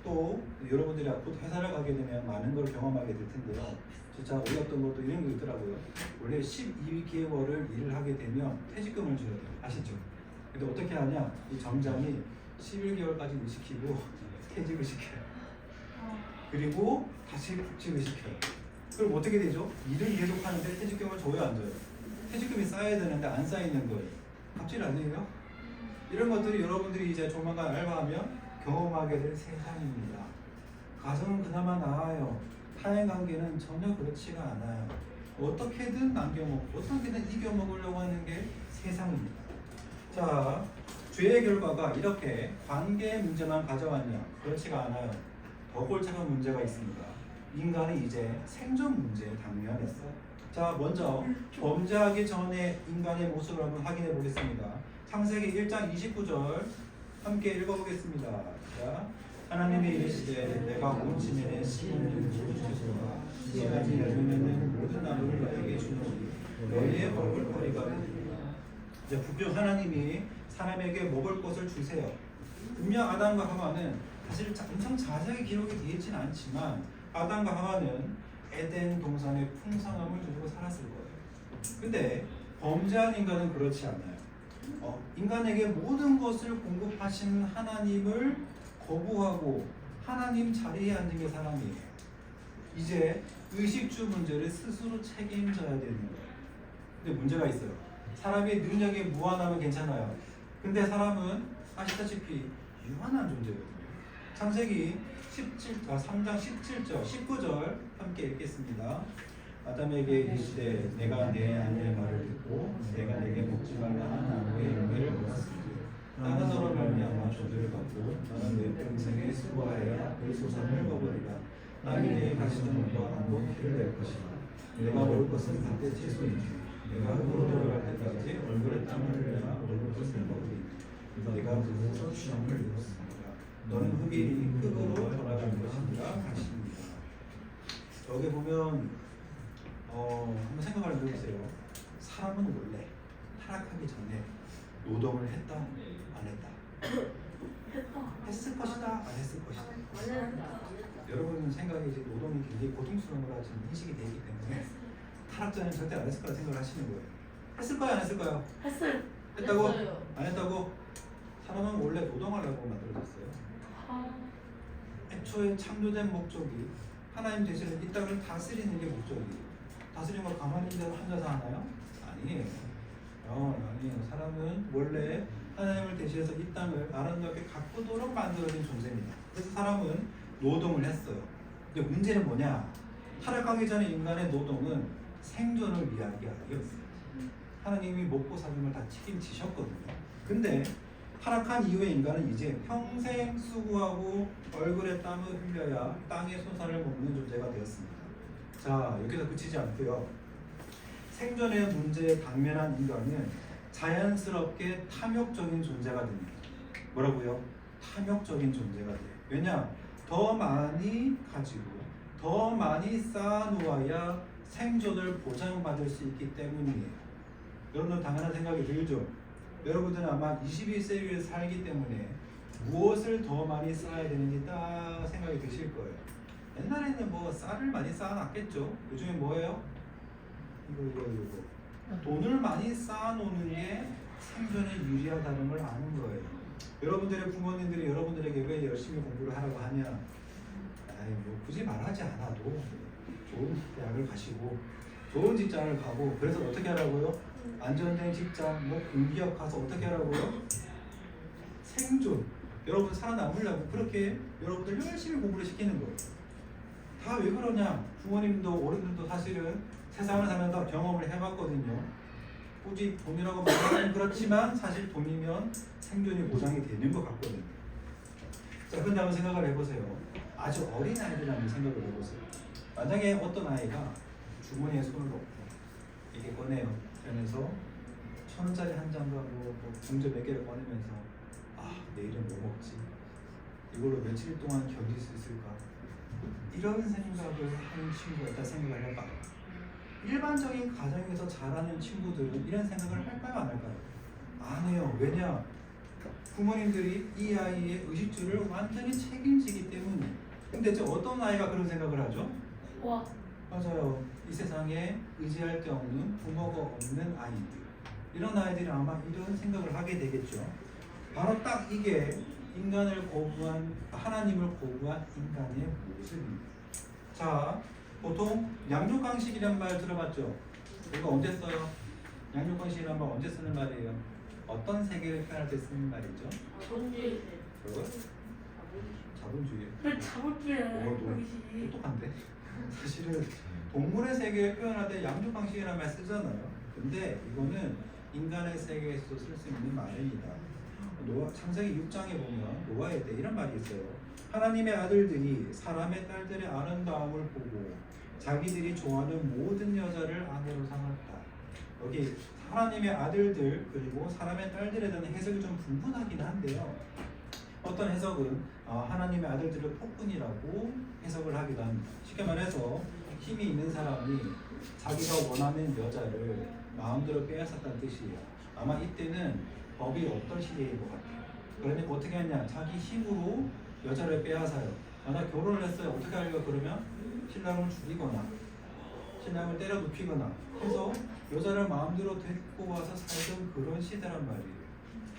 또 여러분들이 앞으로 회사를 가게 되면 많은 걸 경험하게 될 텐데요. 진짜 어이없던 것도 이런 거 있더라고요. 원래 12개월을 일을 하게 되면 퇴직금을 줘야 돼요. 아시죠? 근데 어떻게 하냐? 이 정장이 11개월까지 일 시키고 퇴직을 시켜요. 그리고 다시 복직을 시켜요. 그럼 어떻게 되죠? 일은 계속 하는데 퇴직금을 줘요, 안 줘요? 퇴직금이 쌓여야 되는데 안 쌓이는 거예요. 갑질 아니에요? 이런 것들이 여러분들이 이제 조만간 알바하면 경험하게 될 세상입니다. 가정은 그나마 나아요. 타인 관계는 전혀 그렇지가 않아요. 어떻게든 남겨먹고 어떻게든 이겨먹으려고 하는 게 세상입니다. 자, 죄의 결과가 이렇게 관계의 문제만 가져왔냐? 그렇지가 않아요. 더 골치아픈 문제가 있습니다. 인간이 이제 생존 문제에 당면했어요. 자, 먼저 범죄하기 전에 인간의 모습을 한번 확인해 보겠습니다. 창세기 1장 29절 함께 읽어보겠습니다. 자, 하나님이 이르시되 내가 온 지면에 씨를 주시소서 이 가지 열매는 모든 나무를 너에게 주노니 너희의 먹을 거리가 되리라. 이제 분명 하나님이 사람에게 먹을 것을 주세요. 분명 아담과 하와는 사실 엄청 자세하게 기록이 되어 있지는 않지만 아담과 하와는 에덴 동산의 풍성함을 누리고 살았을 거예요. 근데 범죄한 인간은 그렇지 않아요. 인간에게 모든 것을 공급하신 하나님을 거부하고 하나님 자리에 앉은 게 사람이에요. 이제 의식주 문제를 스스로 책임져야 되는 거예요. 근데 문제가 있어요. 사람의 능력이 무한하면 괜찮아요. 근데 사람은 아시다시피 유한한 존재거든요. 창세기 3장 17절, 19절 함께 읽겠습니다. 아담에게 이르시되 내가 내 아내의 말을 듣고 내가 내게 먹지 말라 하는 나무의 열매를 먹었으니 나는 너로 말미암아 저주를 받고 너는 내 평생에 수고하여야 그 소산을 먹으리라. 땅이 내 가시덤과 한복 피를 낼 것이라. 내가 먹을 것은 밭의 채소이니 내가 흙으로 돌아갈 때까지 얼굴에 땀을 흘려야 먹을 것을 먹으리니 내가 그곳에서 시험을 이뤘습니다. 너는 흙이니 흙으로 돌아갈 것이니라 하십니다. 여기 보면 한번 생각을 해보세요. 사람은 원래 타락하기 전에 노동을 했다, 안 했다? 했다. 했을 것이다, 안 했을 것이다? 원래 했다. 여러분 생각에 이제 노동이 굉장히 고통스러운 거라 지금 인식이 되어 있기 때문에 타락 전에는 절대 안 했을 거라 생각을 하시는 거예요. 했을 거야, 안 했을 거야? 했어요. 했다고? 했어요. 안 했다고? 사람은 원래 노동하려고 만들어졌어요. 애초에 창조된 목적이 하나님 대신에 이 땅을 다스리는 게 목적이에요. 다스리는 걸 가만히 앉아서 하나요? 아니에요. 아니에요. 사람은 원래 하나님을 대신해서 이 땅을 아름답게 가꾸도록 만들어진 존재입니다. 그래서 사람은 노동을 했어요. 근데 문제는 뭐냐? 타락하기 전에 인간의 노동은 생존을 위한 게 아니었어요. 하나님이 먹고 사는 걸 다 책임지셨거든요. 근데 타락한 이후에 인간은 이제 평생 수고하고 얼굴에 땀을 흘려야 땅의 소산을 먹는 존재가 되었습니다. 자, 여기서 그치지 않고요. 생존의 문제에 당면한 인간은 자연스럽게 탐욕적인 존재가 됩니다. 뭐라고요? 탐욕적인 존재가 돼요. 왜냐? 더 많이 가지고 더 많이 쌓아놓아야 생존을 보장받을 수 있기 때문이에요. 여러분들 당연한 생각이 들죠? 여러분들은 아마 21세기를 살기 때문에 무엇을 더 많이 쌓아야 되는지 딱 생각이 드실 거예요. 옛날에는 뭐 쌀을 많이 쌓아놨겠죠. 요즘에 뭐예요? 이거. 돈을 많이 쌓아놓는 게 생존에 유리하다는 걸 아는 거예요. 여러분들의 부모님들이 여러분들에게 왜 열심히 공부를 하라고 하냐? 아이, 뭐 굳이 말하지 않아도 좋은 대학을 가시고 좋은 직장을 가고, 그래서 어떻게 하라고요? 안정된 직장, 뭐 공기업 가서 어떻게 하라고요? 생존. 여러분 살아남으려고 그렇게 여러분들 열심히 공부를 시키는 거예요. 다 왜 그러냐? 부모님도 어른들도 사실은 세상을 살면서 경험을 해봤거든요. 굳이 돈이라고 말하면 그렇지만 사실 돈이면 생존이 보장이 되는 것 같거든요. 자, 그런데 한번 생각을 해보세요. 아주 어린 아이들 한번 생각을 해보세요. 만약에 어떤 아이가 주머니에 손을 넣고 이게 꺼내요. 그러면서 1,000원짜리 한 장과 뭐 동전 몇 개를 꺼내면서 내일은 뭐 먹지? 이걸로 며칠 동안 견딜 수 있을까? 이런 생각을 하는 친구가 있다 생각을 해봐. 일반적인 가정에서 자라는 친구들은 이런 생각을 할까요, 안 할까요? 안 해요. 왜냐? 부모님들이 이 아이의 의식주를 완전히 책임지기 때문에. 근데 어떤 아이가 그런 생각을 하죠? 와. 맞아요. 이 세상에 의지할 데 없는 부모가 없는 아이들. 이런 아이들이 아마 이런 생각을 하게 되겠죠. 바로 딱 이게 인간을 거부한, 하나님을 거부한 인간의 모습입니다. 자, 보통 양육강식이란 말 들어봤죠? 이거 언제 써요? 양육강식이란 말 언제 쓰는 말이에요? 어떤 세계를 표현할 때 쓰는 말이죠? 자본주의. 뭐요? 자본주의. 왜 자본주의야? 똑똑한데? 사실은 동물의 세계를 표현할 때 양육강식이라는 말 쓰잖아요. 근데 이거는 인간의 세계에서 쓸 수 있는 말입니다. 창세기 6장에 보면 노아에 대해 이런 말이 있어요. 하나님의 아들들이 사람의 딸들의 아름다움을 보고 자기들이 좋아하는 모든 여자를 아내로 삼았다. 여기 하나님의 아들들 그리고 사람의 딸들에 대한 해석이 좀 분분하긴 한데요. 어떤 해석은 하나님의 아들들을 폭군이라고 해석을 하기도 합니다. 쉽게 말해서 힘이 있는 사람이 자기가 원하는 여자를 마음대로 빼앗았다는 뜻이에요. 아마 이때는 법이 없던 시대인 것 같아요. 그러니까 어떻게 하냐? 자기 힘으로 여자를 빼앗아요. 만약 결혼을 했어요. 어떻게 하려고 그러면 신랑을 죽이거나 신랑을 때려 눕히거나 해서 여자를 마음대로 데리고 와서 살던 그런 시대란 말이에요.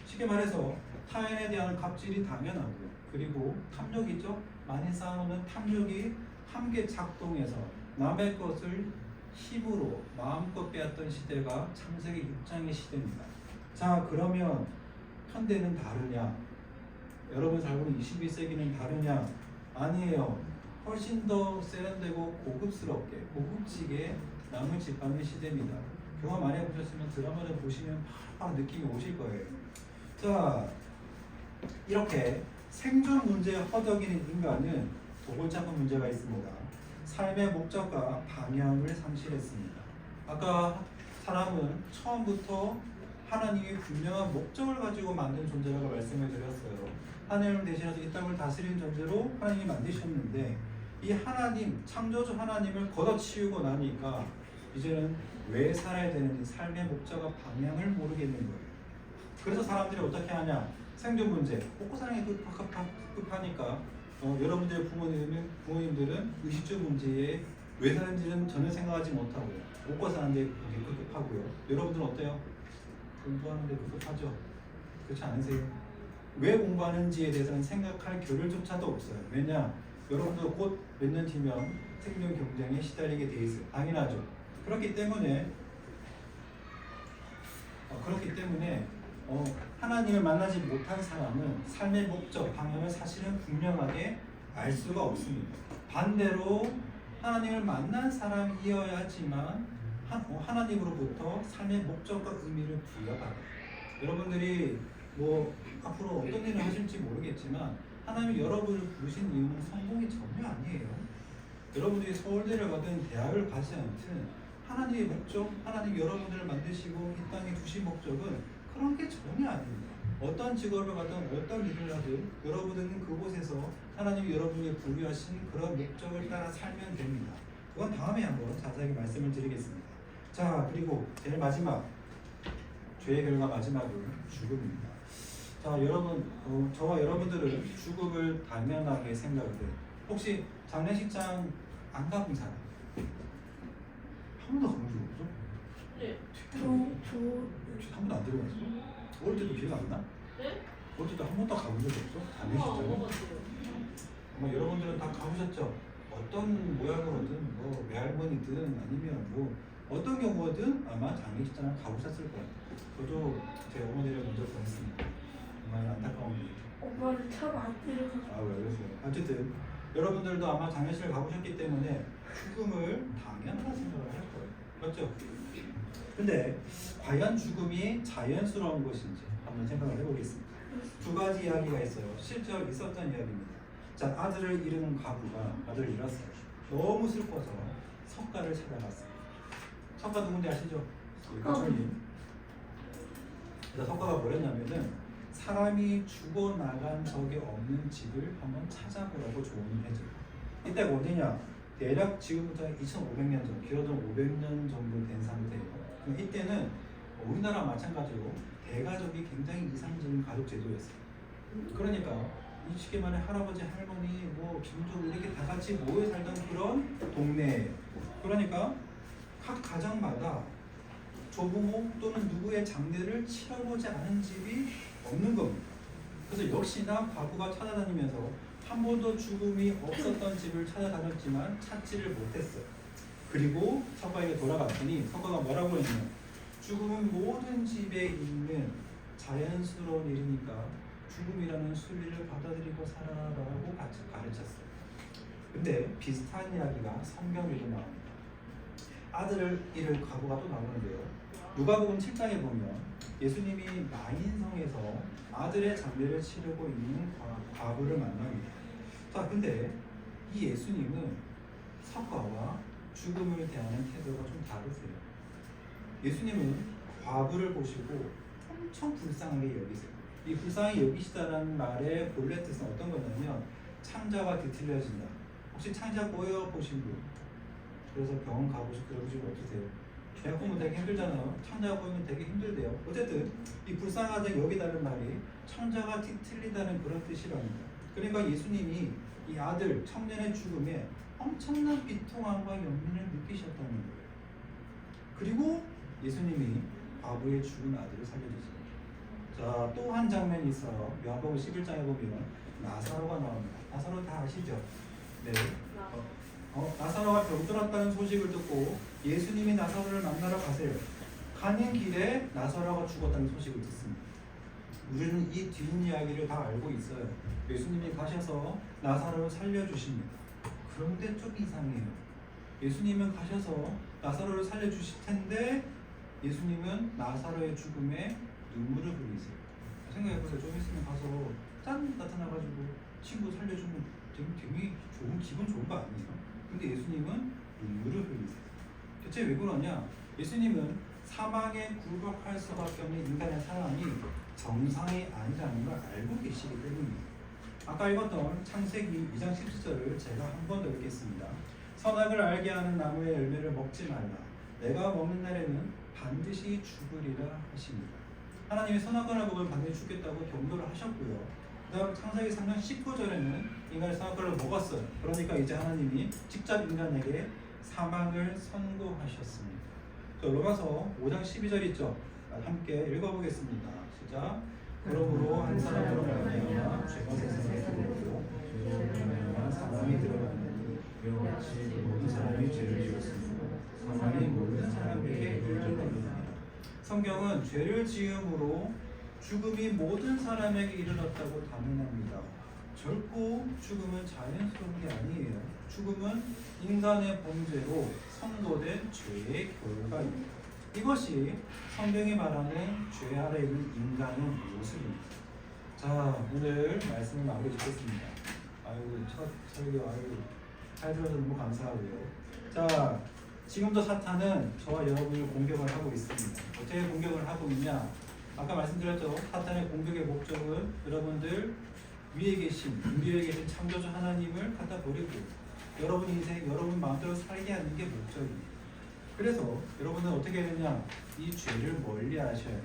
쉽게 말해서 타인에 대한 갑질이 당연하고요. 그리고 탐욕이죠. 많이 쌓아놓는 탐욕이 함께 작동해서 남의 것을 힘으로 마음껏 빼앗던 시대가 창세기 6장의 시대입니다. 자, 그러면 현대는 다르냐? 여러분 살고 있는 21세기는 다르냐? 아니에요. 훨씬 더 세련되고 고급스럽게, 고급지게 남을 짓밟는 시대입니다. 경험 많이 해보셨으면 드라마를 보시면 바로 느낌이 오실 거예요. 자, 이렇게 생존 문제에 허덕이는 인간은 두 번째 한 문제가 있습니다. 삶의 목적과 방향을 상실했습니다. 아까 사람은 처음부터 하나님이 분명한 목적을 가지고 만든 존재라고 말씀을 드렸어요. 하나님을 대신해서 이 땅을 다스리는 존재로 하나님이 만드셨는데 이 하나님, 창조주 하나님을 걷어치우고 나니까 이제는 왜 살아야 되는지 삶의 목적과 방향을 모르겠는 거예요. 그래서 사람들이 어떻게 하냐? 생존 문제, 먹고 사는 게 급하니까 여러분들의 부모님들은 의식주 문제에 왜 사는지는 전혀 생각하지 못하고요. 먹고 사는데 급하고요. 여러분들은 어때요? 공부하는데 급하죠? 그렇지 않으세요? 왜 공부하는지에 대해서는 생각할 겨를조차도 없어요. 왜냐? 여러분도 곧 몇 년 뒤면 생존 경쟁에 시달리게 돼 있어요. 당연하죠. 그렇기 때문에 하나님을 만나지 못한 사람은 삶의 목적, 방향을 사실은 분명하게 알 수가 없습니다. 반대로 하나님을 만난 사람이어야지만 하나님으로부터 삶의 목적과 의미를 부여받아요. 여러분들이 뭐 앞으로 어떤 일을 하실지 모르겠지만 하나님이 여러분을 부르신 이유는 성공이 전혀 아니에요. 여러분들이 서울대를 가든 대학을 가지 않든 하나님의 목적, 하나님 여러분들을 만드시고 이 땅에 두신 목적은 그런 게 전혀 아닙니다. 어떤 직업을 가든 어떤 일을 하든 여러분들은 그곳에서 하나님이 여러분에게 부여하신 그런 목적을 따라 살면 됩니다. 그건 다음에 한번 자세하게 말씀을 드리겠습니다. 자, 그리고 제일 마지막 죄의 결과 마지막은 죽음입니다. 자, 여러분, 저와 여러분들은 죽음을 당연하게 생각을 해요. 혹시 장례식장 안 가본 사람? 한 번도 가본 적 없어? 네. 혹시 한 번도 안 들어봤어? 어릴 때도 기억 안 나? 네? 어릴 때도 한 번도 가본 적이 없어? 안 장례식장에? 먹었어요. 아마 여러분들은 다 가보셨죠? 어떤 모양으로든 뭐 외할머니든 아니면 뭐 어떤 경우든 아마 장례식장을 가보셨을 거예요. 저도 제 어머니를 먼저 보냈습니다. 정말 안타까운 일이죠. 오빠는 참안 들어가서. 아, 왜 그러세요? 어쨌든 여러분들도 아마 장례식을 가보셨기 때문에 죽음을 당연하다 생각을 할 거예요. 맞죠? 근데 과연 죽음이 자연스러운 것인지 한번 생각을 해보겠습니다. 두 가지 이야기가 있어요. 실제로 있었던 이야기입니다. 자, 아들을 잃은 과부가 아들을 잃었어요. 너무 슬퍼서 석가를 찾아갔어요. 석가 누군지 아시죠? 교수님. 그래서 석가가 뭐랬냐면은 사람이 죽어나간 적이 없는 집을 한번 찾아보라고 조언을 해줘요. 이때가 어디냐? 대략 지금부터 2500년 전, 길어도 500년 정도 된 상태예요. 이때는 우리나라 마찬가지로 대가족이 굉장히 이상적인 가족 제도였어요. 그러니까 이 쉽게 말해 할아버지, 할머니, 뭐 김족 이렇게 다 같이 모여 살던 그런 동네예요. 그러니까 각 가정마다 조부모 또는 누구의 장례를 치러보지 않은 집이 없는 겁니다. 그래서 역시나 과부가 찾아다니면서 한 번도 죽음이 없었던 집을 찾아다녔지만 찾지를 못했어요. 그리고 석가에게 돌아갔더니 석가가 뭐라고 했냐? 죽음은 모든 집에 있는 자연스러운 일이니까 죽음이라는 순리를 받아들이고 살아라고 같이 가르쳤어요. 근데 비슷한 이야기가 성경에도 나옵니다. 아들을 잃을 과부가 또 나오는데요. 누가복음 7장에 보면 예수님이 나인성에서 아들의 장례를 치르고 있는 과부를 만납니다. 자, 근데 이 예수님은 석가와 죽음을 대하는 태도가 좀 다르세요. 예수님은 과부를 보시고 엄청 불쌍하게 여기세요. 이 불쌍히 여기시다라는 말의 본래 뜻은 어떤 거냐면 창자가 뒤틀려진다. 혹시 창자 꼬여 보신 분? 그래서 병원 가보시고 그러시고 없으세요? 대학 보면 되게 힘들잖아요. 창자가 꼬이면 되게 힘들대요. 어쨌든 이 불쌍하게 여기다는 말이 창자가 뒤틀리다는 그런 뜻이랍니다. 그러니까 예수님이 이 아들 청년의 죽음에 엄청난 비통함과 연민을 느끼셨다는 거예요. 그리고 예수님이 과부의 죽은 아들을 살려주세요. 자, 또 한 장면이 있어요. 요한복음 11장에 보면 나사로가 나옵니다. 나사로 다 아시죠? 네. 나사로가 병들었다는 소식을 듣고 예수님이 나사로를 만나러 가세요. 가는 길에 나사로가 죽었다는 소식을 듣습니다. 우리는 이 뒷이야기를 다 알고 있어요. 예수님이 가셔서 나사로를 살려주십니다. 그런데 좀 이상해요. 예수님은 가셔서 나사로를 살려주실 텐데 예수님은 나사로의 죽음에 눈물을 흘리세요. 생각해보세요. 좀 있으면 가서 짠 나타나가지고 친구 살려주면 되게 좋은, 기분 좋은 거 아니에요? 근데 예수님은 눈물을 흘리세요. 대체 왜 그러냐? 예수님은 사망에 굴복할 수밖에 없는 인간의 사랑이 정상이 아니라는 걸 알고 계시기 때문입니다. 아까 읽었던 창세기 2장 17절을 제가 한 번 더 읽겠습니다. 선악을 알게 하는 나무의 열매를 먹지 말라. 내가 먹는 날에는 반드시 죽으리라 하십니다. 하나님이 선악과 알고 반드시 죽겠다고 경고를 하셨고요. 그 다음 창세기 3장 19절에는 인간이 선악과를 먹었어요. 그러니까 이제 하나님이 직접 인간에게 사망을 선고하셨습니다. 로마서 5장 12절 있죠? 함께 읽어보겠습니다. 시작. 그러므로 한 사람으로 말미암아 죄가 세상에 들어오고 죄로 말미암아 사망이 들어갔느니 이와 같이 모든 사람이 죄를 지었으므로 사망이 모든 사람에게 이르렀느니라. 성경은 죄를 지음으로 죽음이 모든 사람에게 이르렀다고 단언합니다. 결코 죽음은 자연스러운 게 아니에요. 죽음은 인간의 범죄로 선고된 죄의 결과입니다. 이것이 성경이 말하는 죄 아래 있는 인간의 모습입니다. 자, 오늘 말씀을 마무리 짓겠습니다. 아이고, 첫 설교, 아이고, 잘 들어서 너무 감사하고요. 자, 지금도 사탄은 저와 여러분을 공격을 하고 있습니다. 어떻게 공격을 하고 있냐? 아까 말씀드렸죠. 사탄의 공격의 목적은 여러분들 위에 계신, 우리에 계신 창조주 하나님을 갖다 버리고 여러분 인생, 여러분 마음대로 살게 하는 게 목적입니다. 그래서 여러분은 어떻게 해야 되냐? 이 죄를 멀리 하셔야 돼요.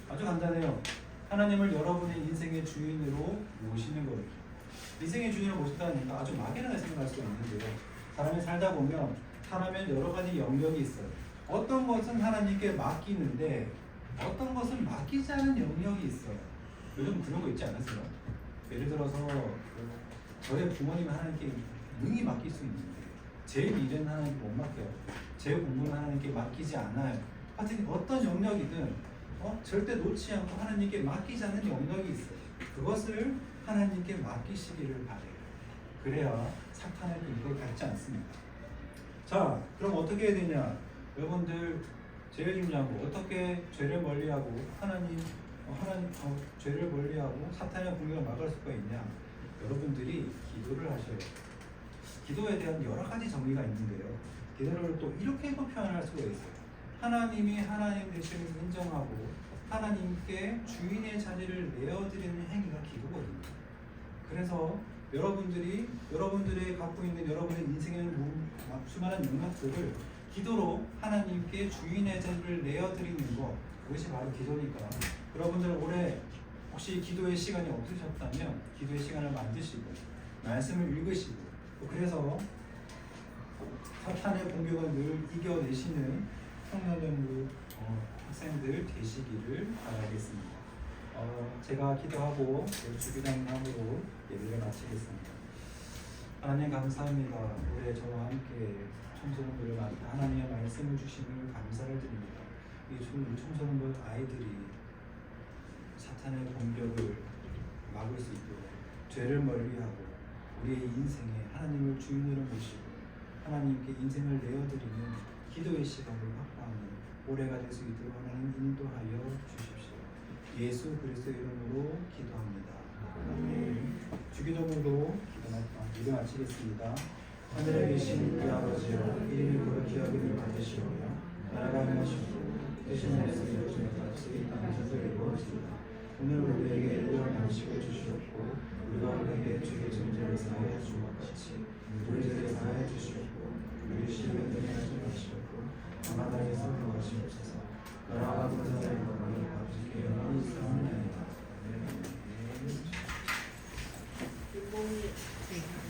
아주 간단해요. 하나님을 여러분의 인생의 주인으로 모시는 거예요. 인생의 주인으로 모신다니까 아주 막연하게 생각할 수가 있는데요. 사람이 살다 보면 사람은 여러 가지 영역이 있어요. 어떤 것은 하나님께 맡기는데 어떤 것은 맡기지 않은 영역이 있어요. 요즘 그런 거 있지 않으세요? 예를 들어서 저의 부모님 하나님께 능히 맡길 수 있는데 제 일은 하나님께 못 맡겨요. 제 공부는 하나님께 맡기지 않아요. 하여튼 어떤 영역이든 절대 놓지 않고 하나님께 맡기지 않는 영역이 있어요. 그것을 하나님께 맡기시기를 바래요. 그래야 사탄에게 이걸 갖지 않습니다. 자, 그럼 어떻게 해야 되냐? 여러분들 제일 중요한 거 어떻게 죄를 멀리하고 죄를 멀리하고 사탄의 공격을 막을 수가 있냐? 여러분들이 기도를 하셔야 돼요. 기도에 대한 여러 가지 정의가 있는데요. 기도를 또 이렇게도 표현할 수가 있어요. 하나님이 하나님 되심을 인정하고 하나님께 주인의 자리를 내어드리는 행위가 기도거든요. 그래서 여러분들이 갖고 있는 여러분의 인생의 수많은 영역들을 기도로 하나님께 주인의 자리를 내어드리는 것, 그것이 바로 기도니까 여러분들 올해 혹시 기도의 시간이 없으셨다면 기도의 시간을 만드시고 말씀을 읽으시고 그래서 사탄의 공격을 늘 이겨내시는 청년연구 학생들 되시기를 바라겠습니다. 제가 기도하고 주기도문으로 예배를 마치겠습니다. 하나님 감사합니다. 올해 저와 함께 청소년들을 맡아 하나님의 말씀을 주심을 감사를 드립니다. 이 청소년들 아이들이 사탄의 공격을 막을 수 있도록 죄를 멀리하고 우리의 인생에 하나님을 주인으로 모시고 하나님께 인생을 내어드리는 기도의 시간을 확보하는 올해가 될 수 있도록 하나님 인도하여 주십시오. 예수 그리스도의 이름으로 기도합니다. 아멘. 주기도문으로 기도 마치겠습니다. 하늘에 계신 우리 아버지여, 이름이 거룩히 여김을 받으시오며 나라가 임하시고 뜻이 하늘에서 이루어지는 같이 땅에서도 이루어지이다. 오늘 우리에게 일용할 양식을 주시옵고 우리가 우리에게 죄의 정죄를 사하여 준 것 같이 우리 죄를 사하여 주시옵고 우리 시험에 들게 하지 마시옵고 다만 땅에서 구하시옵소서. 나라와 권세와 영광을 아버지께 영원히 있사옵나이다. 아멘.